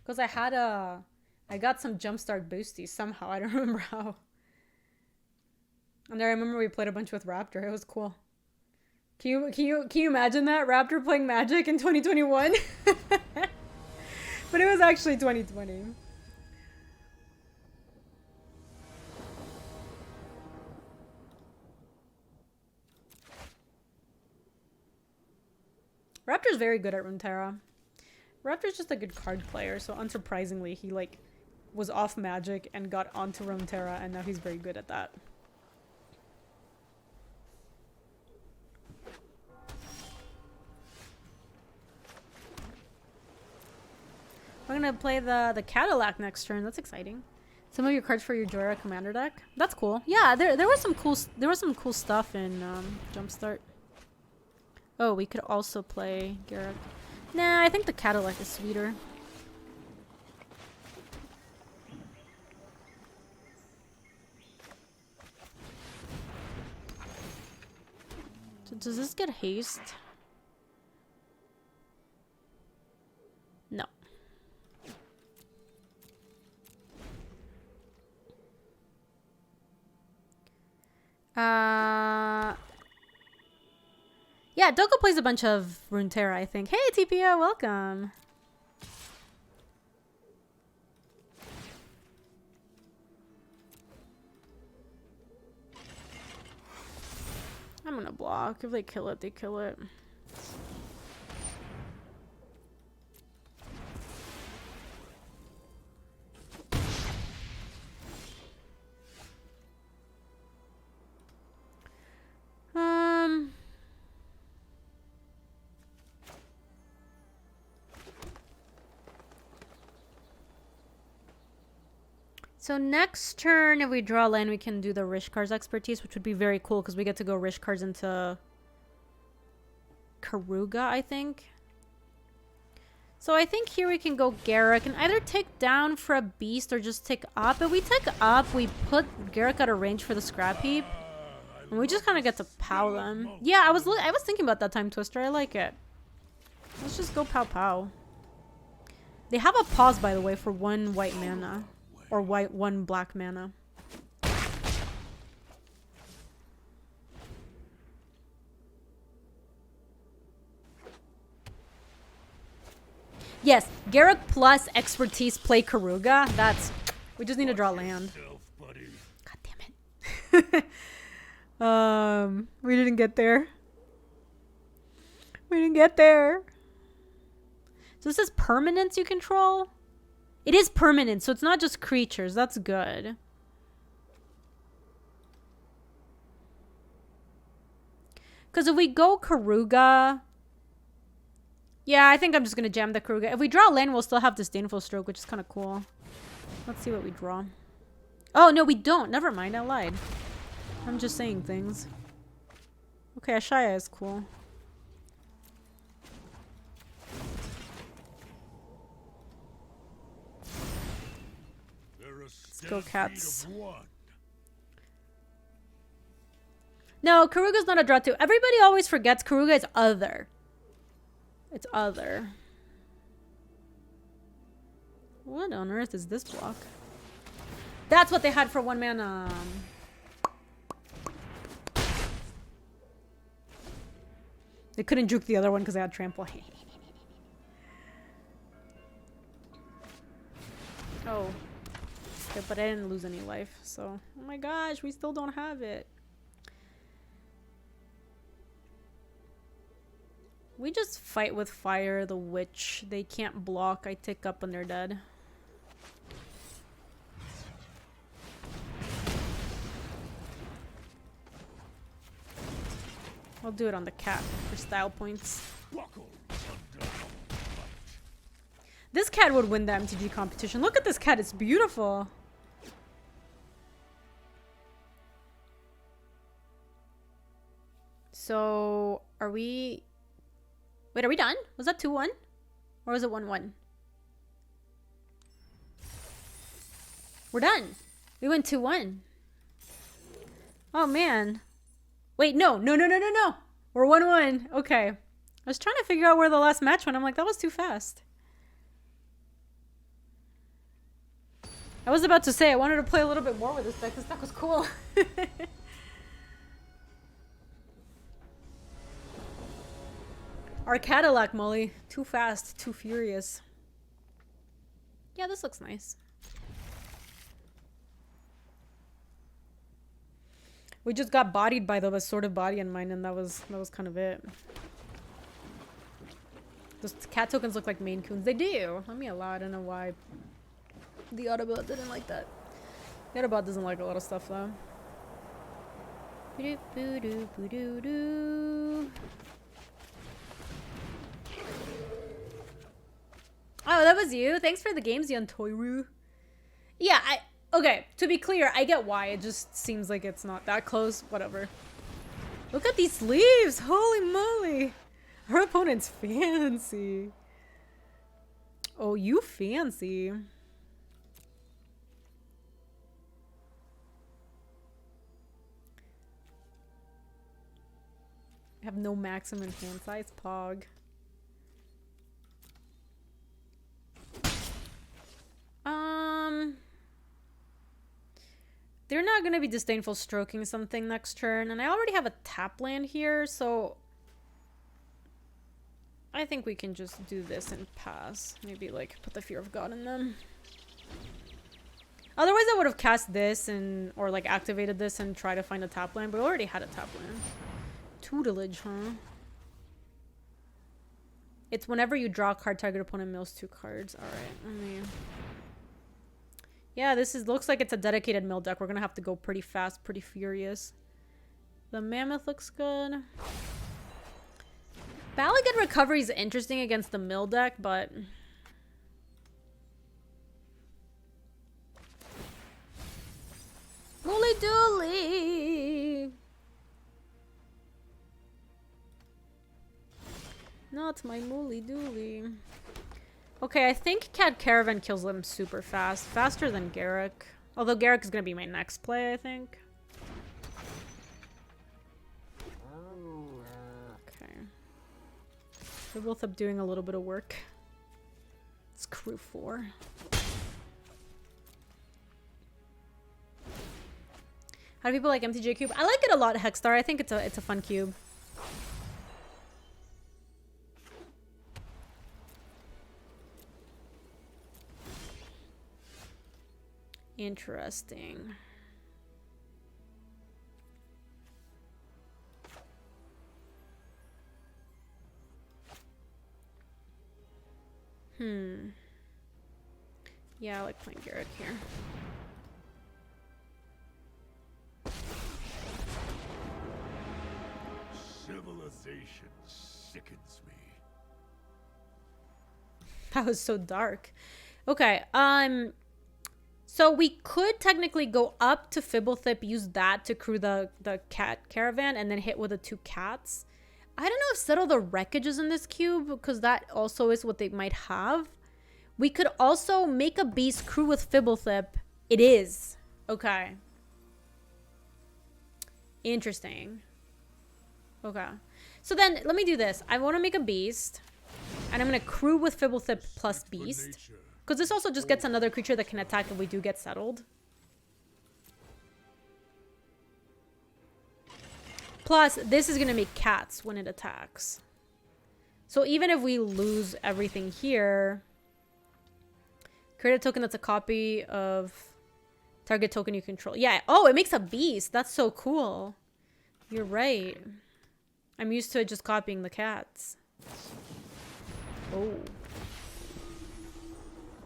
because I got some Jumpstart boosties somehow. I don't remember how. And I remember we played a bunch with Raptor. It was cool. Can you imagine that? Raptor playing Magic in 2021? But it was actually 2020. Raptor's very good at Runeterra. Raptor's just a good card player, so unsurprisingly, he like was off Magic and got onto Runeterra, and now he's very good at that. I'm gonna play the Cadillac next turn. That's exciting. Some of your cards for your Jora commander deck. That's cool. Yeah, there was some cool stuff in Jumpstart. Oh, we could also play Garrett. Nah, I think the Cadillac is sweeter. So does this get haste? No. Yeah, Doko plays a bunch of Runeterra, I think. Hey, TPO, welcome. I'm gonna block. If they kill it, they kill it. So next turn, if we draw land, we can do the Rishkar's expertise, which would be very cool because we get to go Rishkar's into Karuga, I think. So I think here we can go Garruk and either take down for a beast or just take up. If we take up, we put Garruk out of range for the scrap heap. And we just kind of get to pow them. Yeah, I was thinking about that time twister. I like it. Let's just go pow pow. They have a pause, by the way, for 1 white mana. Or 1 black mana. Yes, Garruk plus expertise play Karuga. That's... We just need to draw land. God damn it. We didn't get there. We didn't get there. So this is permanence you control? It is permanent, so it's not just creatures. That's good. Because if we go Karuga... Yeah, I think I'm just going to jam the Karuga. If we draw land, we'll still have Disdainful Stroke, which is kind of cool. Let's see what we draw. Oh, no, we don't. Never mind, I lied. I'm just saying things. Okay, Ashaya is cool. Let's go cats. No, Karuga's not a draw 2. Everybody always forgets Karuga is other. It's other. What on earth is this block? That's what they had for 1 mana. They couldn't juke the other one because they had trample. Oh. Okay, but I didn't lose any life, so... Oh my gosh, we still don't have it. We just fight with fire, the witch. They can't block. I tick up when they're dead. I'll do it on the cat for style points. This cat would win the MTG competition. Look at this cat. It's beautiful. So, are we... Wait, are we done? Was that 2-1? Or was it 1-1? We're done. We went 2-1. Oh, man. Wait, no. We're 1-1. Okay. I was trying to figure out where the last match went. I'm like, that was too fast. I was about to say, I wanted to play a little bit more with this deck. This deck was cool. Our Cadillac, Molly. Too fast, too furious. Yeah, this looks nice. We just got bodied by the assorted body in mine, and that was kind of it. Those cat tokens look like Maine Coons. They do. Let me allow. I don't know why. The Autobot didn't like that. The Autobot doesn't like a lot of stuff though. Oh, that was you. Thanks for the games, Yantoiru. Yeah, okay, to be clear, I get why. It just seems like it's not that close. Whatever. Look at these sleeves. Holy moly. Her opponent's fancy. Oh, you fancy. I have no maximum hand size, Pog. They're not gonna be disdainful stroking something next turn, and I already have a tap land here, so I think we can just do this and pass. Maybe like put the Fear of God in them. Otherwise I would have cast this and or like activated this and try to find a tap land, but I already had a tap land. Tutelage, huh? It's whenever you draw a card, target opponent mills 2 cards. Alright, let me... Yeah, this looks like it's a dedicated mill deck. We're gonna have to go pretty fast, pretty furious. The Mammoth looks good. Balagan Recovery is interesting against the mill deck, but... Mooly Dooly! Not my Mooly Dooly. Okay, I think Cat Caravan kills them super fast. Faster than Garruk. Although Garruk is going to be my next play, I think. Okay. They're both up doing a little bit of work. It's crew 4. How do people like MTG Cube? I like it a lot, Hexstar. I think it's a fun cube. Interesting. Yeah, I like playing Garruk here. Civilization sickens me. That was so dark. Okay, so we could technically go up to Fibblethip, use that to crew the cat caravan, and then hit with the 2 cats. I don't know if Settle the Wreckage is in this cube, because that also is what they might have. We could also make a beast crew with Fibblethip. It is. Okay. Interesting. Okay. So then, let me do this. I want to make a beast, and I'm going to crew with Fibblethip plus beast. Because this also just gets another creature that can attack if we do get settled. Plus, this is going to make cats when it attacks. So even if we lose everything here... Create a token that's a copy of target token you control. Yeah. Oh, it makes a beast. That's so cool. You're right. I'm used to it just copying the cats. Oh.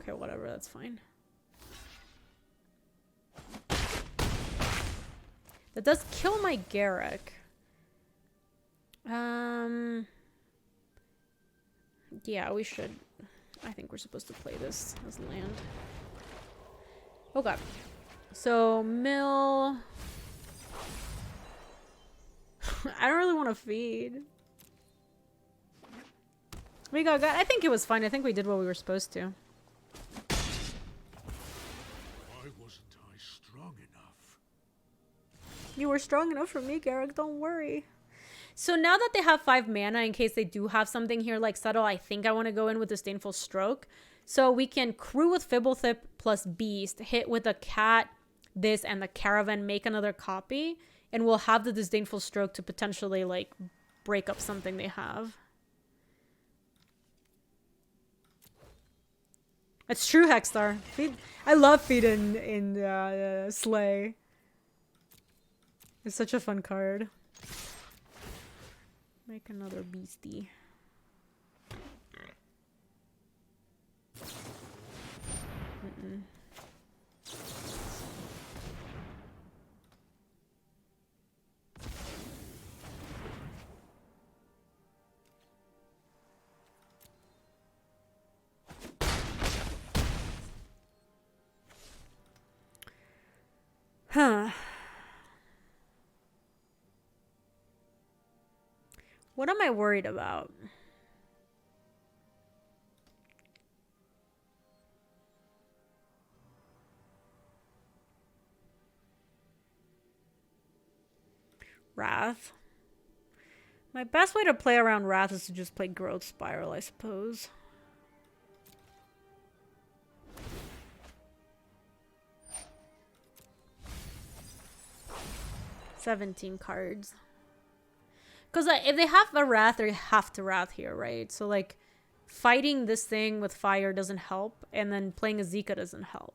Okay, whatever, that's fine. That does kill my Garruk. Yeah, we should. I think we're supposed to play this as land. Okay. So, mill. I don't really want to feed. We got. I think it was fine. I think we did what we were supposed to. Why wasn't I strong enough? You were strong enough for me, Garrick. Don't worry. So now that they have 5 mana, in case they do have something here like Settle, I think I want to go in with Disdainful Stroke. So we can crew with Fibblethip plus Beast, hit with a cat, this, and the Caravan, make another copy, and we'll have the Disdainful Stroke to potentially, like, break up something they have. It's true, Hexstar. I love Feed in Slay. It's such a fun card. Make another beastie. Huh. What am I worried about? Wrath. My best way to play around Wrath is to just play Growth Spiral, I suppose. $17 cards. Because if they have a Wrath, they have to Wrath here, right? So, like, fighting this thing with fire doesn't help, and then playing a Zika doesn't help.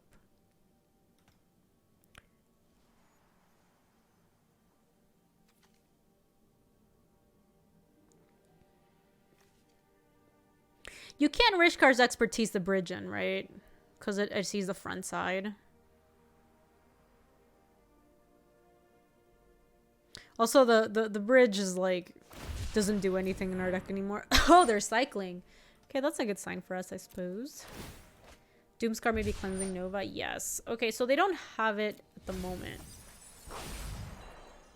You can't Rishkar's Expertise the bridge in, right? Because it sees the front side. Also, the bridge is like, doesn't do anything in our deck anymore. Oh, they're cycling. Okay, that's a good sign for us, I suppose. Doomscar maybe Cleansing Nova. Yes. Okay, so they don't have it at the moment.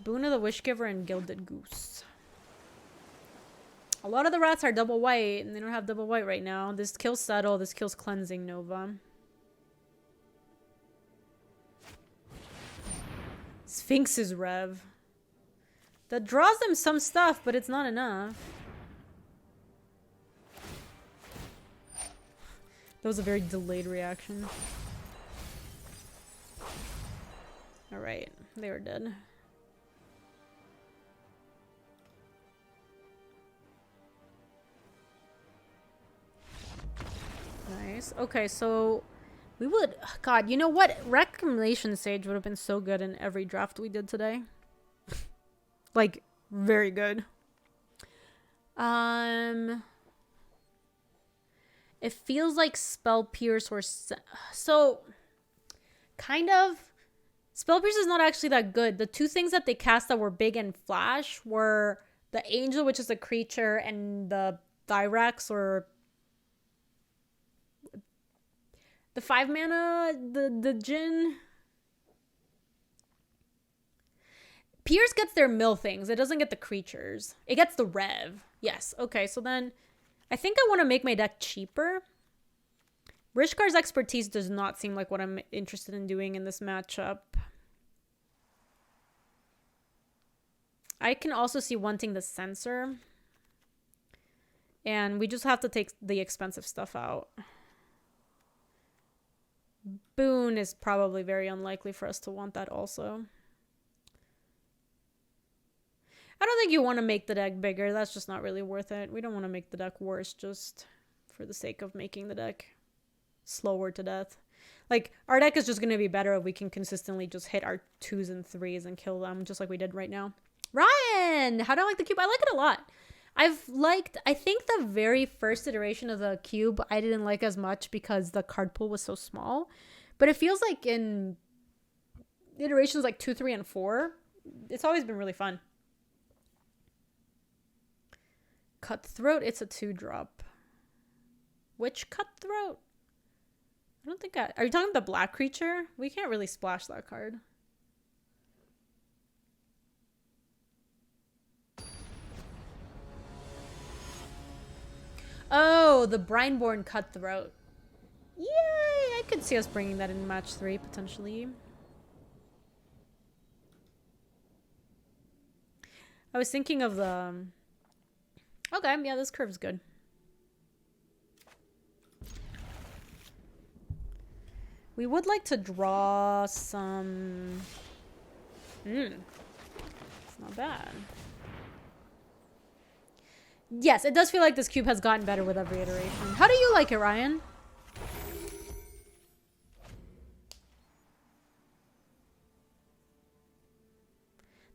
Boon of the Wishgiver and Gilded Goose. A lot of the rats are double white, and they don't have double white right now. This kills Settle, this kills Cleansing Nova. Sphinx's Rev. That draws them some stuff, but it's not enough. That was a very delayed reaction. Alright, they were dead. Nice. Okay, so we would... God, you know what? Recommendation Sage would have been so good in every draft we did today. Like, very good. It feels like Spell Pierce or... So, kind of... Spell Pierce is not actually that good. The two things that they cast that were big and flash were the Angel, which is a creature, and the Thyrax, or... The 5 mana, the Djinn. Pierce gets their mill things. It doesn't get the creatures. It gets the Rev. Yes. Okay, so then I think I want to make my deck cheaper. Rishkar's Expertise does not seem like what I'm interested in doing in this matchup. I can also see wanting the Censor. And we just have to take the expensive stuff out. Boon is probably very unlikely for us to want that also. I don't think you want to make the deck bigger. That's just not really worth it. We don't want to make the deck worse just for the sake of making the deck slower to death. Like, our deck is just going to be better if we can consistently just hit our 2s and 3s and kill them, just like we did right now. Ryan! How do I like the cube? I like it a lot. I think the very first iteration of the cube, I didn't like as much because the card pool was so small. But it feels like in iterations like 2, 3, and 4, it's always been really fun. Cutthroat, it's a 2-drop. Which Cutthroat? I don't think are you talking about the black creature? We can't really splash that card. Oh, the Brineborn Cutthroat. Yay! I could see us bringing that in match 3, potentially. I was thinking of the... Okay, yeah, this curve's good. We would like to draw some... it's not bad. Yes, it does feel like this cube has gotten better with every iteration. How do you like it, Ryan?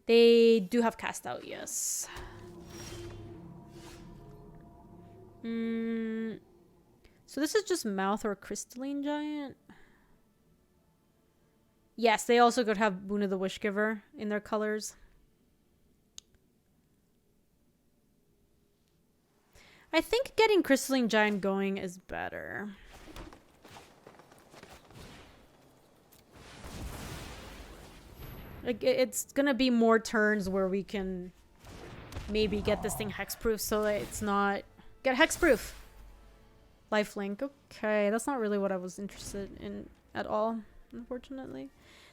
They do have cast out, yes. So this is just Mouth or Crystalline Giant. Yes, they also could have Boon of the Wishgiver in their colors. I think getting Crystalline Giant going is better. Like, it's gonna be more turns where we can maybe get this thing hexproof so that it's not... Get hexproof! Lifelink. Okay, that's not really what I was interested in at all, unfortunately.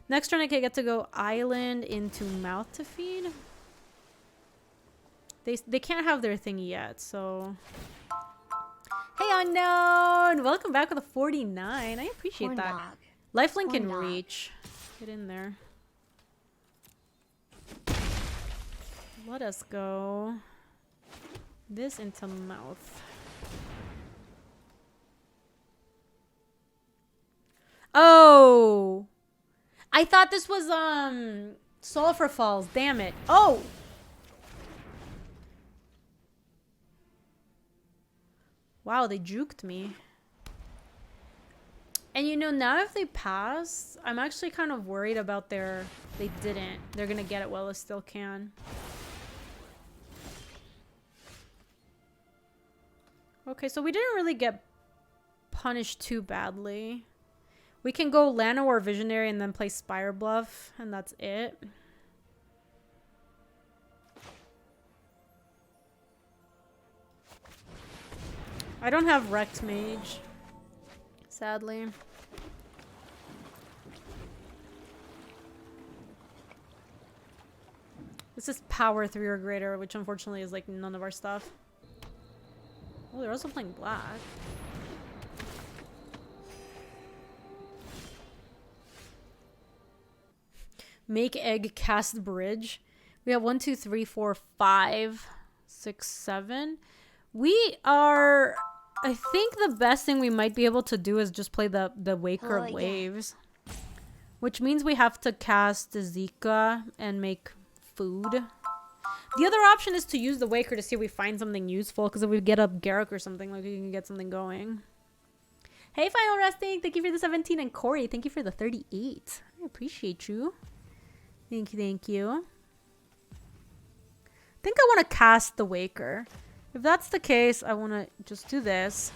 Next turn I get to go Island into Mouth to feed. They can't have their thing yet, so... Hey, Unknown! Welcome back with a 49. I appreciate that. Lifelink can reach. Get in there. Let us go. This into Mouth. Oh! I thought this was, Sulfur Falls. Damn it. Oh! Wow, they juked me. And you know, now if they pass, I'm actually kind of worried about their... They didn't. They're gonna get it while they still can. Okay, so we didn't really get punished too badly. We can go Llanowar Visionary and then play Spire Bluff, and that's it. I don't have Wrecked Mage, sadly. This is Power 3 or greater, which unfortunately is like none of our stuff. Oh, they're also playing black. Make egg, cast bridge. We have 1, 2, 3, 4, 5, 6, 7. We are... I think the best thing we might be able to do is just play the Waker of Waves. Which means we have to cast the Zika and make food. The other option is to use the Waker to see if we find something useful. Because if we get up Garruk or something, like we can get something going. Hey, Final Resting! Thank you for the 17. And Corey, thank you for the 38. I appreciate you. Thank you, thank you. I think I want to cast the Waker. If that's the case, I want to just do this.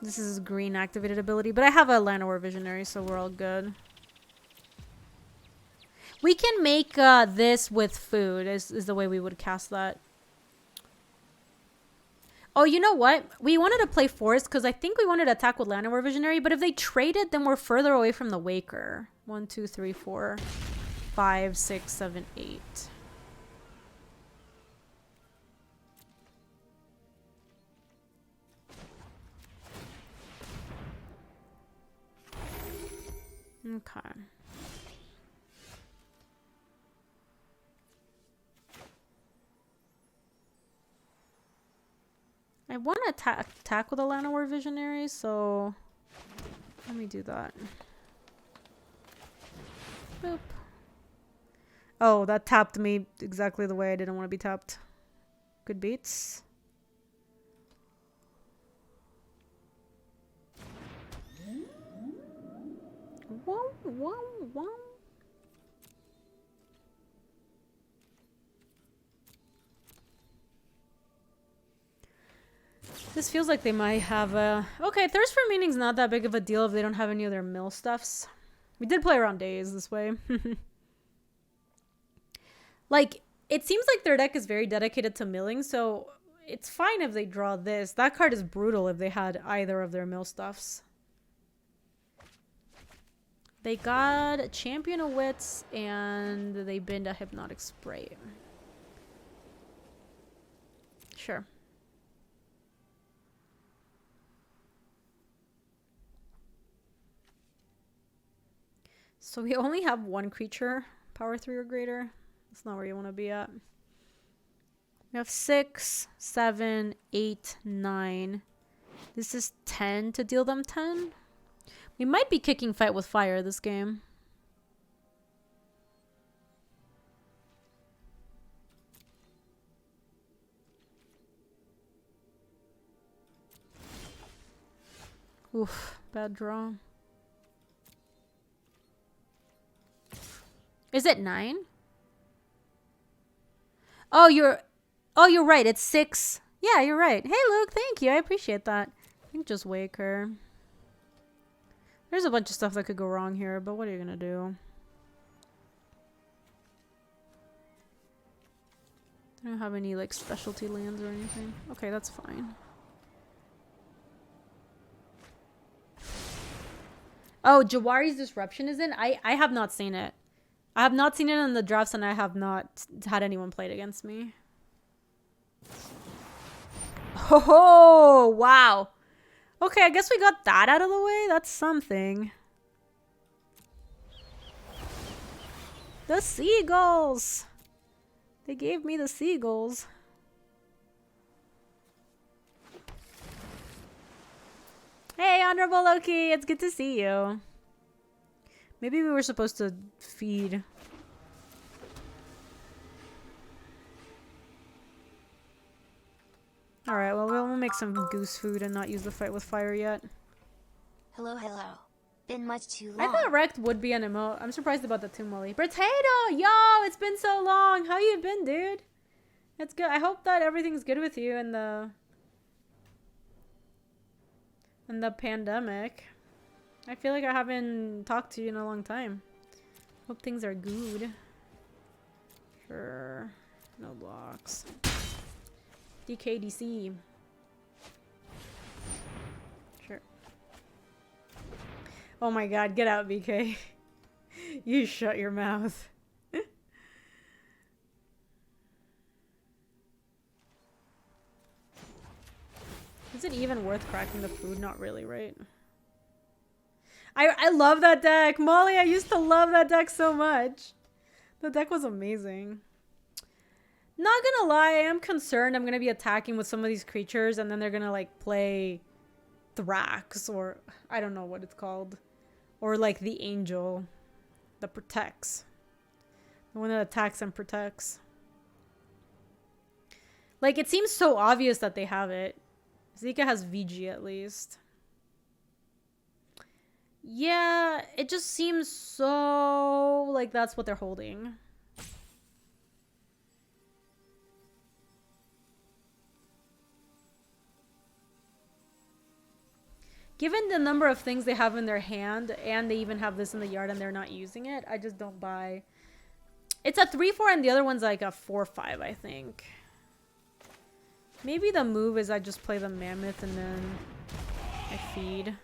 This is green activated ability, but I have a Llanowar Visionary, so we're all good. We can make this with food, is the way we would cast that. Oh, you know what? We wanted to play Forest because I think we wanted to attack with Llanowar Visionary, but if they traded, then we're further away from the Waker. 1, 2, 3, 4, 5, 6, 7, 8. Okay. I want to attack with a Llanowar Visionary, so let me do that. Boop. Oh, that tapped me exactly the way I didn't want to be tapped. Good beats. Whoa, whoa, whoa. This feels like they might have a... Okay, Thirst for Meaning's not that big of a deal if they don't have any of their mill stuffs. We did play around days this way. Like, It seems like their deck is very dedicated to milling, so it's fine if they draw this. That card is brutal if they had either of their mill stuffs. They got a Champion of Wits and they binned a Hypnotic Spray. Sure. So we only have one creature, power 3 or greater. That's not where you want to be at. We have 6, 7, 8, 9. This is 10 to deal them 10. We might be kicking Fight with Fire this game. Oof, bad draw. Is it 9? Oh, you're right. It's 6. Yeah, you're right. Hey, Luke, thank you. I appreciate that. I can just wake her. There's a bunch of stuff that could go wrong here, but what are you gonna do? I don't have any like specialty lands or anything. Okay, that's fine. Oh, Jawari's Disruption is in? I have not seen it. I have not seen it in the drafts, and I have not had anyone play it against me. Oh, wow. Okay, I guess we got that out of the way. That's something. The seagulls. They gave me the seagulls. Hey, Honorable Loki. It's good to see you. Maybe we were supposed to feed. Alright, well, we'll make some goose food and not use the Fight with Fire yet. Hello, hello. Been much too long. I thought Wrecked would be an emote. I'm surprised about the Tumuli. Potato! Yo! It's been so long! How you been, dude? It's good. I hope that everything's good with you in the pandemic. I feel like I haven't talked to you in a long time. Hope things are good. Sure. No blocks. DKDC. Sure. Oh my god, get out, BK. You shut your mouth. Is it even worth cracking the food? Not really, right? I love that deck. Molly, I used to love that deck so much. The deck was amazing. Not gonna lie, I am concerned I'm gonna be attacking with some of these creatures and then they're gonna like play Thrax or I don't know what it's called. Or like the angel that protects. The one that attacks and protects. Like it seems so obvious that they have it. Zika has VG at least. Yeah, it just seems so like that's what they're holding. Given the number of things they have in their hand, and they even have this in the yard and they're not using it, I just don't buy. It's a 3/4 and the other one's like a 4/5, I think. Maybe the move is I just play the mammoth and then I feed.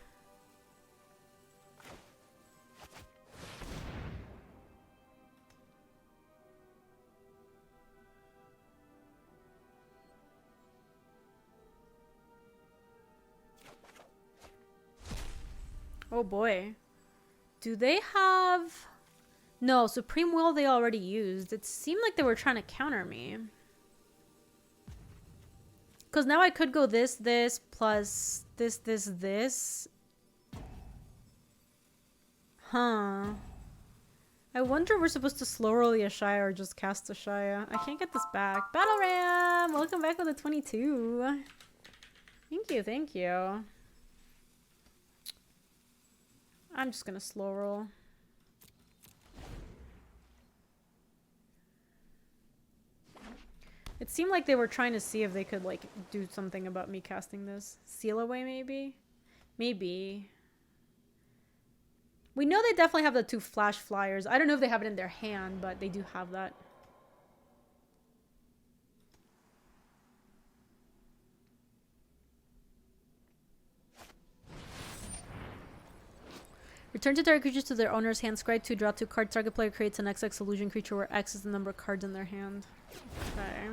Oh boy. Do they have... No, Supreme Will they already used. It seemed like they were trying to counter me. Because now I could go this, plus this. Huh. I wonder if we're supposed to slow roll the Ashaya or just cast Ashaya. I can't get this back. Battle Ram! Welcome back with a 22. Thank you, thank you. I'm just gonna slow roll. It seemed like they were trying to see if they could like do something about me casting this. Seal away maybe? Maybe. We know they definitely have the 2 flash flyers. I don't know if they have it in their hand, but they do have that. Return to target creatures to their owner's hand. Scry 2, draw 2 cards. Target player creates an XX illusion creature where X is the number of cards in their hand. Okay.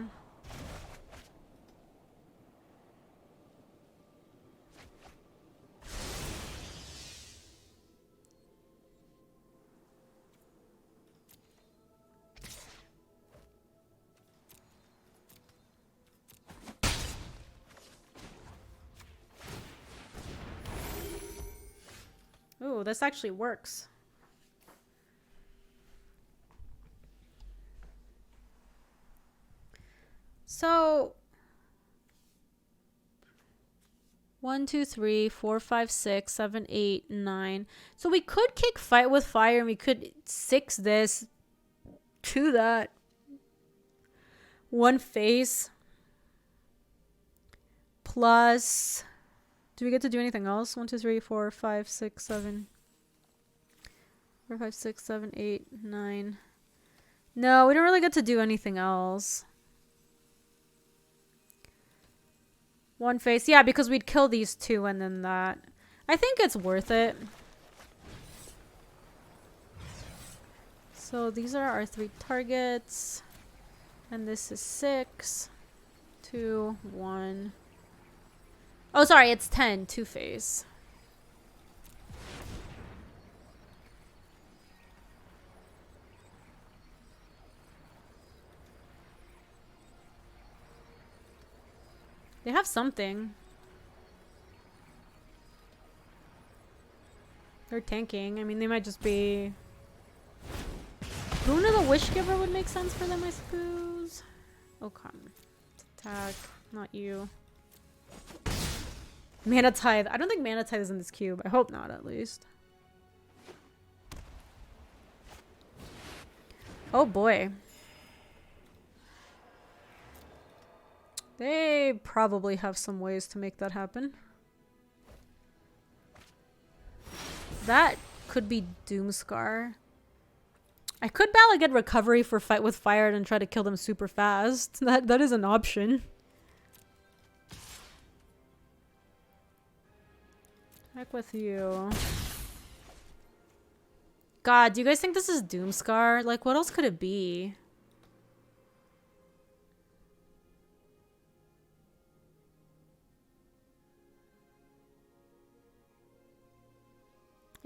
Ooh, this actually works. So 1, 2, 3, 4, 5, 6, 7, 8, 9. So we could kick Fight with Fire and we could 6 this to that. One face. Plus, do we get to do anything else? 1, 2, 3, 4, 5, 6, 7. 4, 5, 6, 7, 8, 9. No, we don't really get to do anything else. One face. Yeah, because we'd kill these 2 and then that. I think it's worth it. So these are our 3 targets. And this is 6. 2, 1. Oh, sorry, it's 10. 2 face. They have something. They're tanking. I mean, they might just be... Boon of the Wishgiver would make sense for them, I suppose. Oh, come. Attack. Not you. Mana Tithe. I don't think Mana Tithe is in this cube. I hope not, at least. Oh, boy. They probably have some ways to make that happen. That could be Doomscar. I could get Recovery for Fight with Fire and try to kill them super fast. That is an option. Heck with you. God, do you guys think this is Doomscar? Like, what else could it be?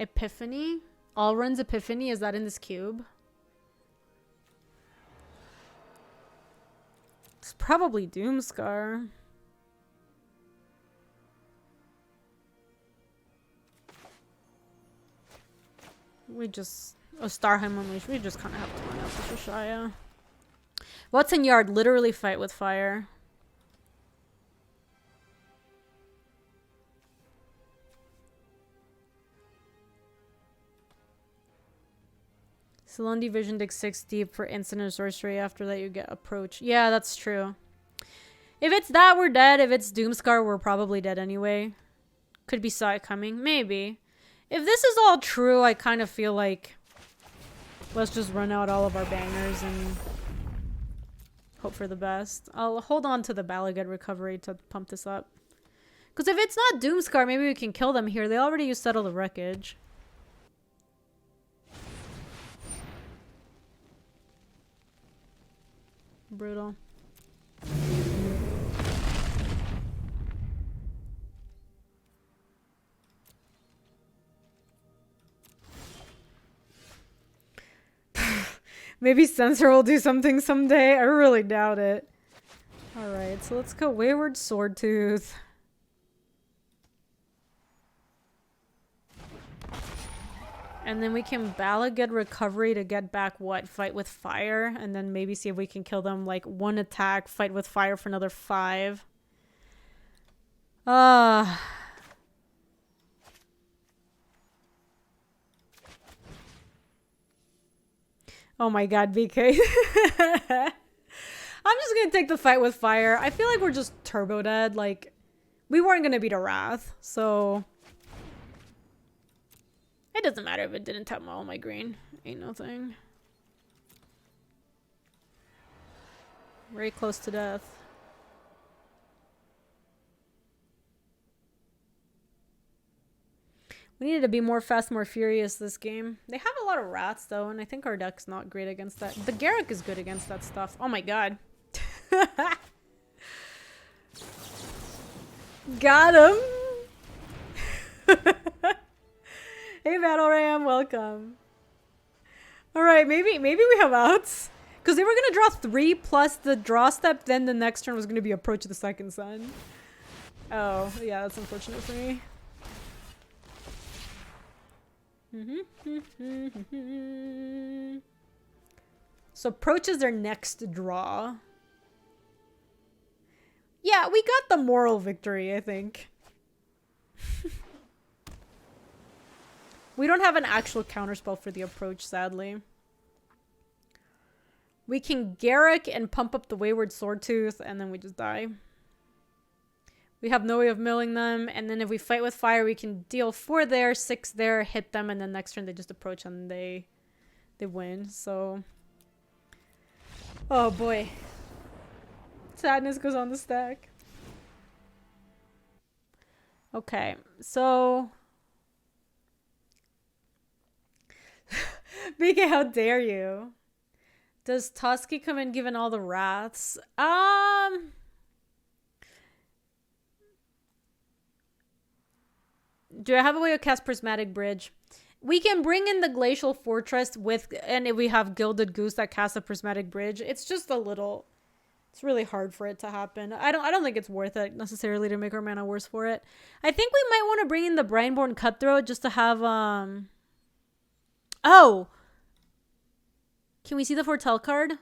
Epiphany? Allrun's Epiphany? Is that in this cube? It's probably Doomscar. We just... Oh, Starheim Unleashed. We just kind of have to run out for Shaya. What's in yard? Literally Fight with Fire. Salon Division digs 6 deep for instant and sorcery. After that, you get Approach. Yeah, that's true. If it's that, we're dead. If it's Doomscar, we're probably dead anyway. Could be Saw It Coming. Maybe. If this is all true, I kind of feel like let's just run out all of our bangers and hope for the best. I'll hold on to the Balagad Recovery to pump this up. Because if it's not Doomscar, maybe we can kill them here. They already used Settle the Wreckage. Brutal. Maybe Censor will do something someday. I really doubt it. Alright, so let's go Wayward Swordtooth. And then we can Balagad Recovery to get back what? Fight with Fire. And then maybe see if we can kill them like 1 attack, Fight with Fire for another 5. Oh my god, BK. I'm just gonna take the Fight with Fire. I feel like we're just turbo dead. Like, we weren't gonna beat a Wrath, so... It doesn't matter if it didn't tap all my green. Ain't no thing. Very close to death. We needed to be more fast, more furious this game. They have a lot of rats, though, and I think our deck's not great against that. The Garruk is good against that stuff. Oh my god. Got him! Hey, Battle Ram, welcome. Alright, maybe we have outs. Because they were going to draw 3 plus the draw step, then the next turn was going to be Approach the Second Sun. Oh, yeah, that's unfortunate for me. So Approach is their next draw. Yeah, we got the moral victory, I think. We don't have an actual counterspell for the Approach, sadly. We can Garruk and pump up the Wayward Swordtooth, and then we just die. We have no way of milling them, and then if we fight with fire, we can deal 4 there, 6 there, hit them, and then next turn they just approach and they win. So, oh boy, sadness goes on the stack. Okay, so BK, how dare you? Does Tusky come in given all the wraths? Do I have a way to cast Prismatic Bridge? We can bring in the Glacial Fortress with, and if we have Gilded Goose that casts a Prismatic Bridge, it's just a little, it's really hard for it to happen. I don't think it's worth it necessarily to make our mana worse for it. I think we might want to bring in the Brineborn Cutthroat just to have, oh! Can we see the Foretell card?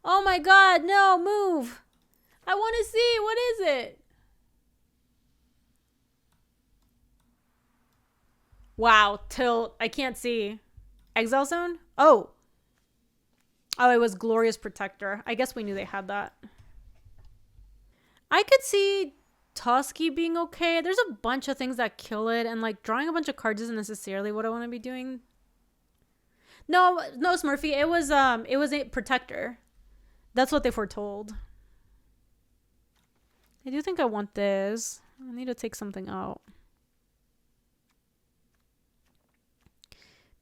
Oh my god, no, move! I want to see, what is it? Wow, tilt. I can't see. Exile Zone? Oh. Oh, it was Glorious Protector. I guess we knew they had that. I could see Tusky being okay. There's a bunch of things that kill it, and like drawing a bunch of cards isn't necessarily what I want to be doing. No, Smurfy. It was a Protector. That's what they foretold. I do think I want this. I need to take something out.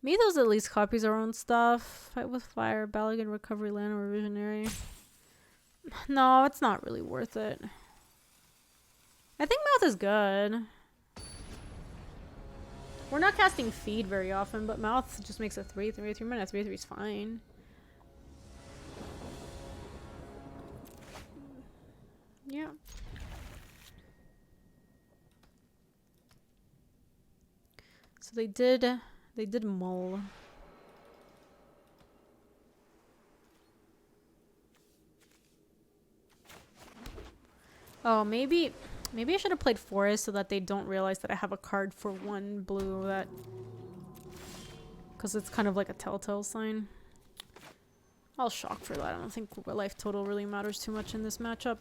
Mythos at least copies our own stuff. Fight with Fire, Balagan, Recovery Land, or Visionary. No, it's not really worth it. I think Mouth is good. We're not casting Feed very often, but Mouth just makes a 3/3 mana. 3/3 is fine. Yeah. So they did mull. Oh, maybe I should have played Forest so that they don't realize that I have a card for 1 blue that, because it's kind of like a telltale sign. I'll shock for that. I don't think life total really matters too much in this matchup.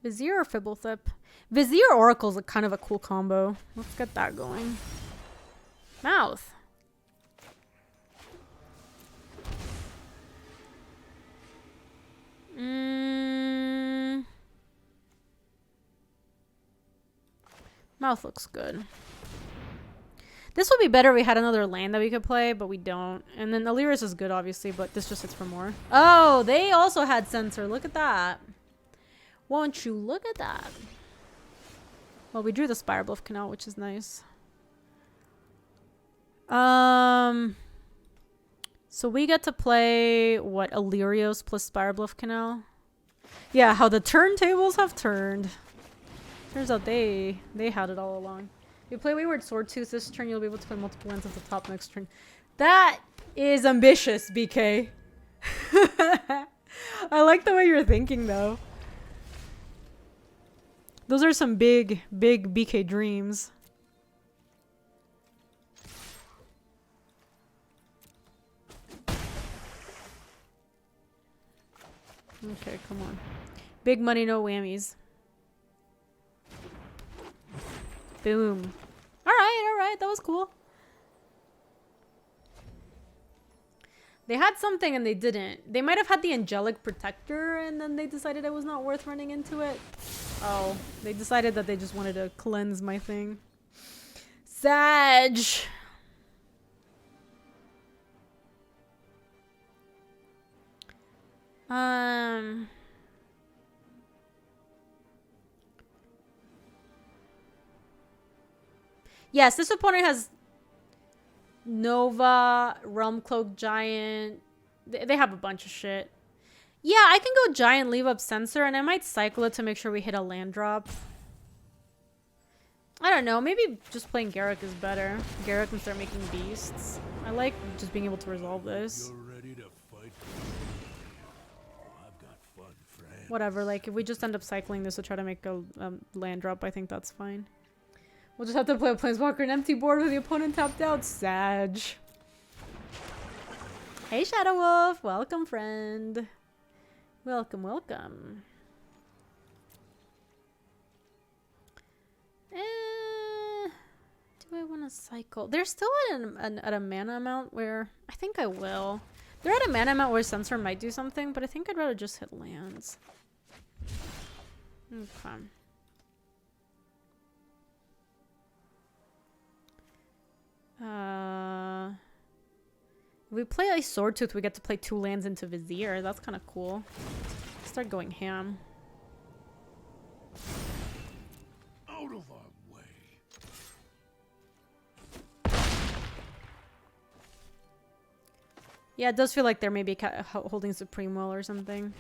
Vizier or Fibblethip? Vizier Oracle's a kind of a cool combo. Let's get that going. Mouth. Mouth looks good. This would be better if we had another land that we could play, but we don't. And then Illyris is good, obviously, but this just hits for more. Oh, they also had Censor. Look at that. Won't you look at that? Well, we drew the Spirebluff Canal, which is nice. So we get to play, what, Illyrios plus Spirebluff Canal? Yeah, how the turntables have turned. Turns out they had it all along. If you play Wayward Swordtooth this turn, you'll be able to play multiple lands at the top next turn. That is ambitious, BK. I like the way you're thinking, though. Those are some big BK dreams. Okay, come on. Big money, no whammies. Boom. Alright, that was cool. They had something and they didn't. They might have had the Angelic Protector and then they decided it was not worth running into it. Oh, they decided that they just wanted to cleanse my thing. Sag! Yes, this opponent has Nova, Realm Cloak Giant. They have a bunch of shit. Yeah, I can go Giant, leave up Sensor, and I might cycle it to make sure we hit a land drop. I don't know. Maybe just playing Garruk is better. Garruk can start making beasts. I like just being able to resolve this. You're ready to fight? I've got fun, friend. Whatever, like, if we just end up cycling this to try to make a land drop, I think that's fine. We'll just have to play a Planeswalker an empty board with the opponent tapped out. Sag. Hey, Shadow Wolf. Welcome, friend. Welcome, welcome. Do I want to cycle? They're still at a mana amount where... I think I will. They're at a mana amount where Sensor might do something, but I think I'd rather just hit lands. Okay. If we play a Swordtooth, we get to play 2 lands into Vizier. That's kind of cool. Start going ham. Out of our way. Yeah, it does feel like they're maybe holding Supreme Will or something.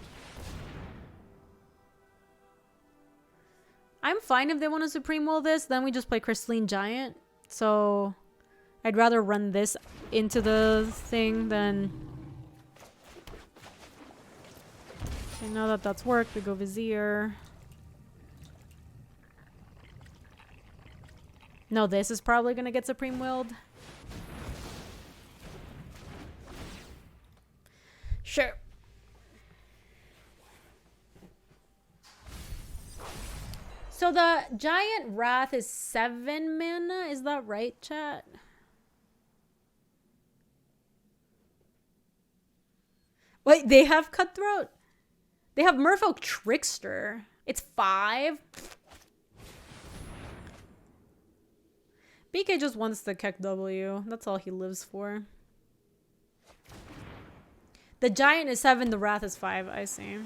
I'm fine if they want to Supreme Will this, then we just play Crystalline Giant. So I'd rather run this into the thing than... Okay, now that that's worked, we go Vizier. No, this is probably going to get Supreme Willed. Sure. So the Giant Wrath is 7 mana. Is that right, chat? Wait, they have Cutthroat? They have Merfolk Trickster. It's 5? BK just wants the Keck W. That's all he lives for. The Giant is 7, the Wrath is 5. I see.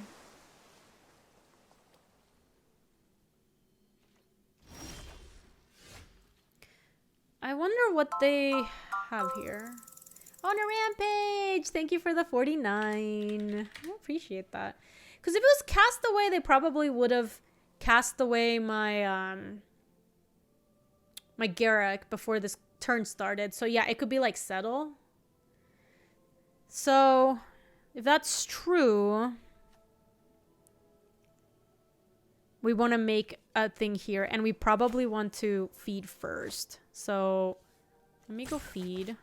I wonder what they have here. On a Rampage! Thank you for the 49. I appreciate that. Because if it was Castaway, they probably would have cast away my my Garruk before this turn started. So yeah, it could be like Settle. So if that's true, we want to make a thing here, and we probably want to feed first. So let me go feed.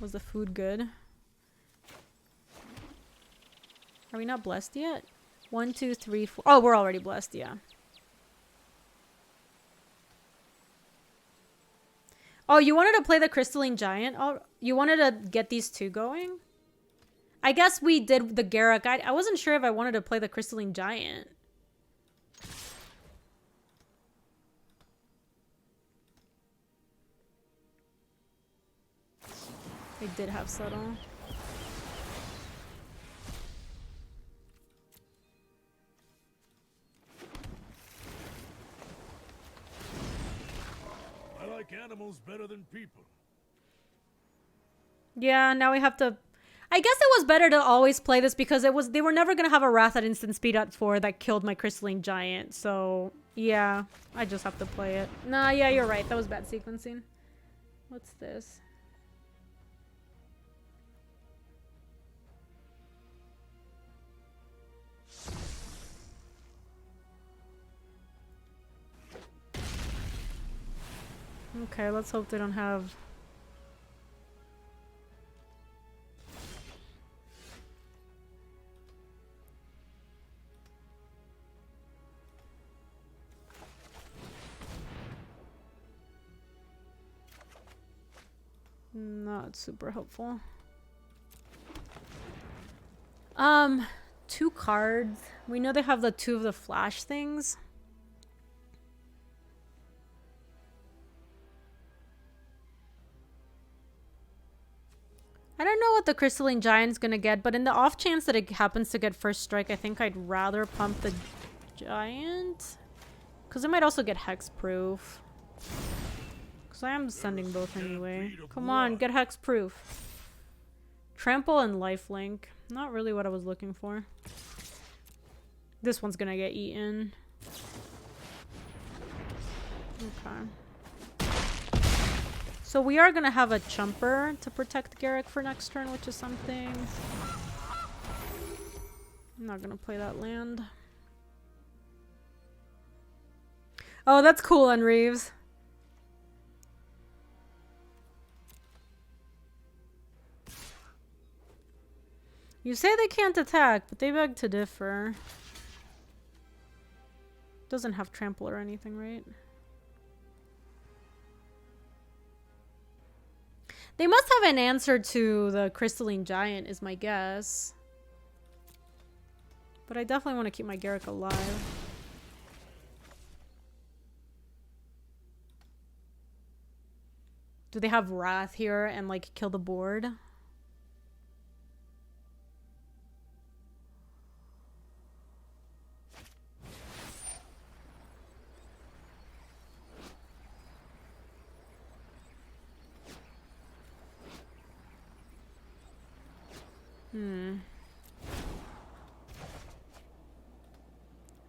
Was the food good? Are we not blessed yet? 1, 2, 3, 4. Oh, we're already blessed, yeah. Oh, you wanted to play the Crystalline Giant? Oh, you wanted to get these 2 going? I guess we did the Garruk. I wasn't sure if I wanted to play the Crystalline Giant. They did have Settle. I like animals better than people. Yeah, now we have to... I guess it was better to always play this because they were never going to have a Wrath at instant speed at 4 that killed my Crystalline Giant. So, yeah, I just have to play it. Nah, yeah, you're right. That was bad sequencing. What's this? Okay, let's hope they don't have... not super helpful. 2 cards. We know they have the 2 of the flash things. I don't know what the Crystalline Giant's gonna get, but in the off chance that it happens to get first strike, I think I'd rather pump the Giant. Because it might also get Hexproof. Because I am sending both anyway. Come on, get Hexproof. Trample and Lifelink. Not really what I was looking for. This one's gonna get eaten. Okay. So we are gonna have a Chumper to protect Garrick for next turn, which is something. I'm not gonna play that land. Oh, that's cool, Unreeves. You say they can't attack, but they beg to differ. Doesn't have trample or anything, right? They must have an answer to the Crystalline Giant, is my guess. But I definitely want to keep my Garrick alive. Do they have Wrath here and like kill the board?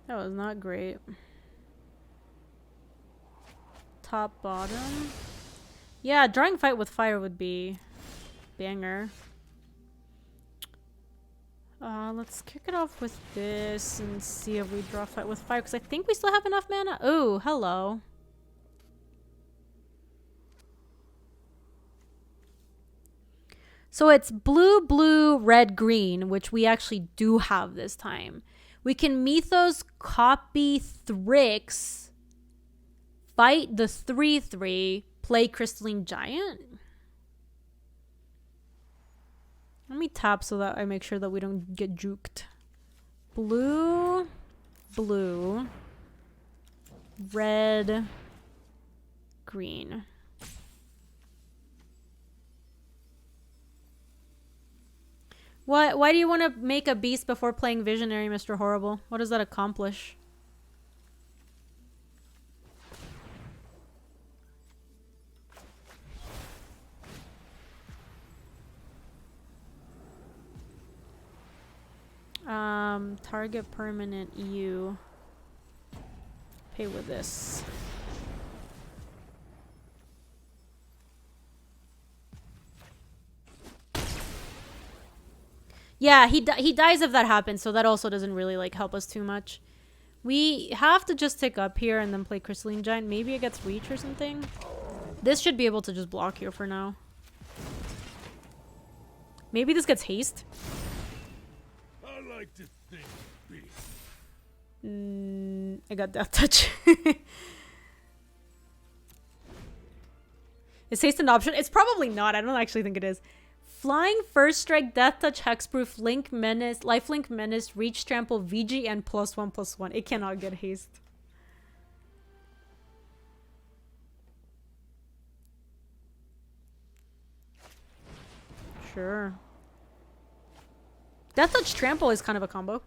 That was not great. Top, bottom. Yeah, drawing Fight with Fire would be banger. Let's kick it off with this and see if we draw Fight with Fire, because I think we still have enough mana. Oh, hello. So it's blue, blue, red, green, which we actually do have this time. We can Mythos, copy Thrix, fight the 3/3, play Crystalline Giant. Let me tap so that I make sure that we don't get juked. Blue, blue, red, green. Why do you want to make a beast before playing Visionary, Mr. Horrible? What does that accomplish? Target permanent you. Pay with this. Yeah, he dies if that happens, so that also doesn't really like help us too much. We have to just tick up here and then play Crystalline Giant. Maybe it gets reach or something. This should be able to just block here for now. Maybe this gets haste. I like to think big. I got Death Touch. Is haste an option? It's probably not. I don't actually think it is. Flying, First Strike, Death Touch, Hexproof, Link Menace, Lifelink Menace, Reach Trample, VG, and +1/+1. It cannot get haste. Sure. Death Touch Trample is kind of a combo.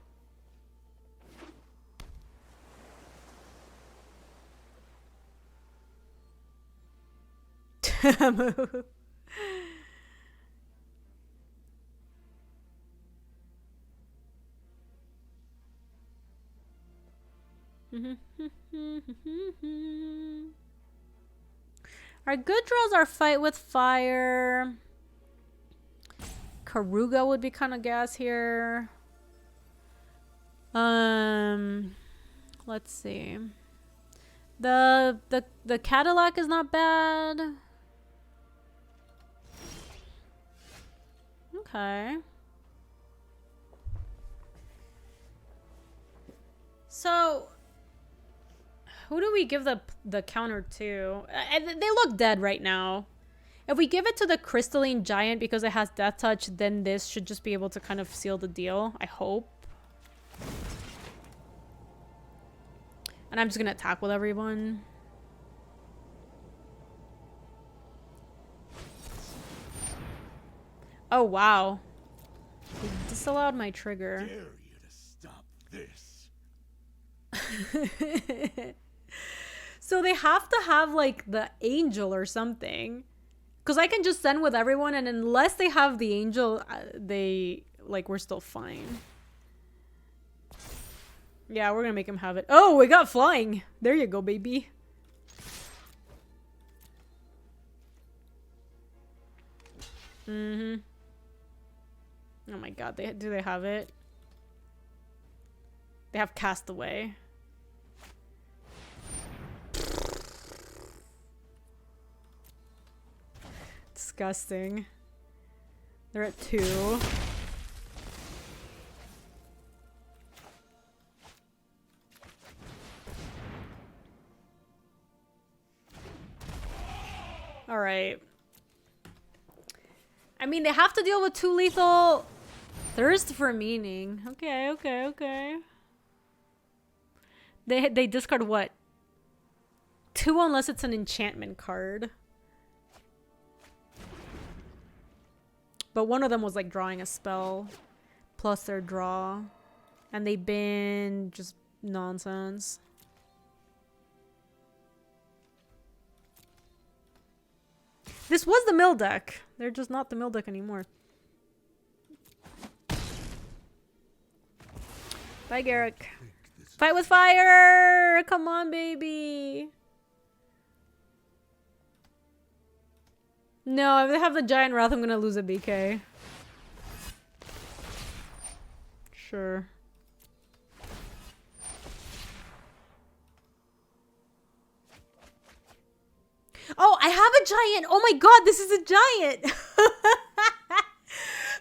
Our good draws are Fight with Fire. Karuga would be kind of gas here. Let's see. The Cadillac is not bad. Okay. So who do we give the counter to? They look dead right now. If we give it to the Crystalline Giant because it has Death Touch, then this should just be able to kind of seal the deal. I hope. And I'm just gonna attack with everyone. Oh, wow. They disallowed my trigger. Dare you to stop this? So they have to have, like, the angel or something. Because I can just send with everyone, and unless they have the angel, they, like, we're still fine. Yeah, we're gonna make him have it. Oh, we got flying. There you go, baby. Mm-hmm. Oh my god, do they have it? They have Castaway. Disgusting. They're at 2. Alright. I mean, they have to deal with 2 lethal. Thirst for Meaning. Okay, okay, okay. They discard what? 2 unless it's an enchantment card. But one of them was like drawing a spell plus their draw. And they ban just nonsense. This was the mill deck. They're just not the mill deck anymore. Bye, Garrick. Fight with fire! Come on, baby. No, if they have the Giant Wrath, I'm gonna lose a BK. Sure. Oh, I have a giant! Oh my god, this is a giant!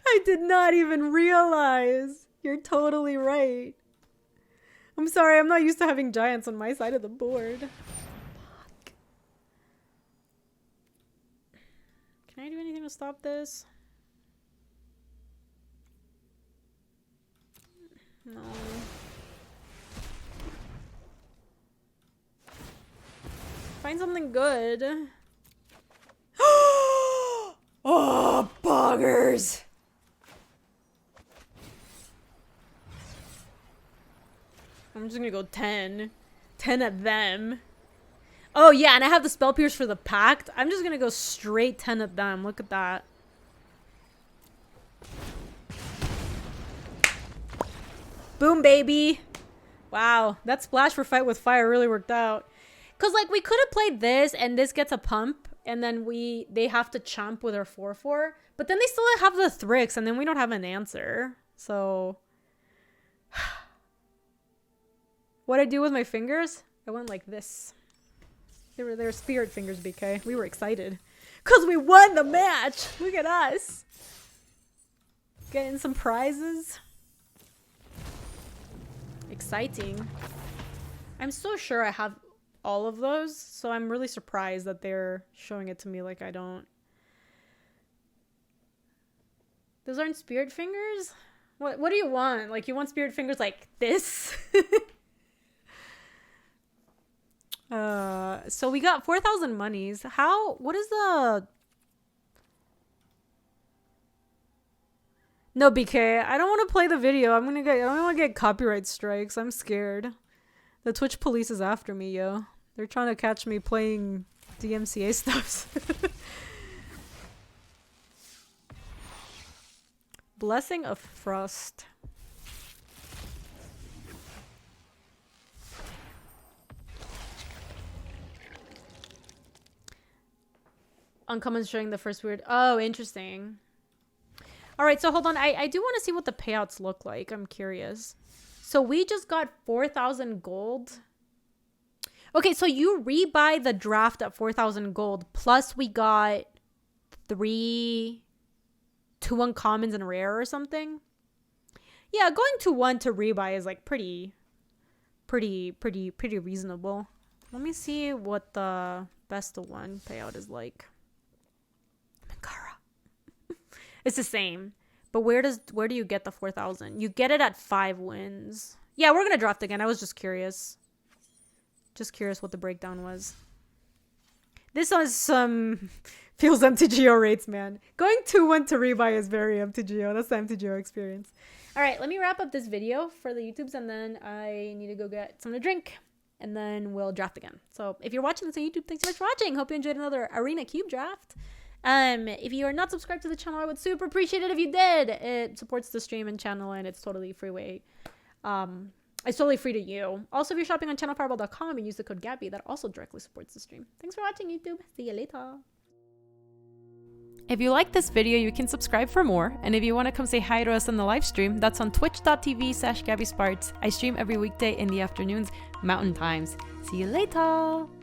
I did not even realize. You're totally right. I'm sorry, I'm not used to having giants on my side of the board. Fuck. Can I do anything to stop this? No. Find something good. Oh, boggers! I'm just gonna go 10. 10 at them. Oh, yeah, and I have the Spell Pierce for the Pact. I'm just gonna go straight 10 at them. Look at that. Boom, baby. Wow, that splash for Fight with Fire really worked out. Because, like, we could have played this, and this gets a pump, and then they have to chomp with our 4/4. But then they still have the Thrix, and then we don't have an answer. So... What'd I do with my fingers? I went like this. They were spirit fingers, BK. We were excited. Because we won the match! Look at us! Getting some prizes. Exciting. I'm so sure I have all of those, so I'm really surprised that they're showing it to me like I don't. Those aren't spirit fingers? What do you want? Like, you want spirit fingers like this? So we got 4,000 monies. What is the... No, BK, I don't want to play the video. I don't want to get copyright strikes. I'm scared. The Twitch police is after me, yo. They're trying to catch me playing DMCA stuff. Blessing of Frost. Uncommon showing the first weird. Oh, interesting. All right, so hold on. I do want to see what the payouts look like. I'm curious. So we just got 4,000 gold. Okay, so you rebuy the draft at 4,000 gold. Plus we got 2 uncommons and rare or something. Yeah, going to 1 to rebuy is like pretty reasonable. Let me see what the best of 1 payout is like. It's the same. But where do you get the 4,000? You get it at 5 wins. Yeah, we're gonna draft again. I was just curious. Just curious what the breakdown was. This was some feels MTGO rates, man. Going 2-1 to rebuy is very MTGO. That's the MTGO experience. All right, let me wrap up this video for the YouTubes, and then I need to go get something to drink, and then we'll draft again. So if you're watching this on YouTube, thanks so much for watching. Hope you enjoyed another Arena Cube draft. If you are not subscribed to the channel, I would super appreciate it if you did. It supports the stream and channel, and it's totally free way. It's totally free to you. Also, if you're shopping on channelfireball.com and use the code Gaby, that also directly supports the stream. Thanks for watching, YouTube. See you later. If you like this video, you can subscribe for more. And if you want to come say hi to us on the live stream, that's on twitch.tv/GabySpartz. I stream every weekday in the afternoons, Mountain Times. See you later.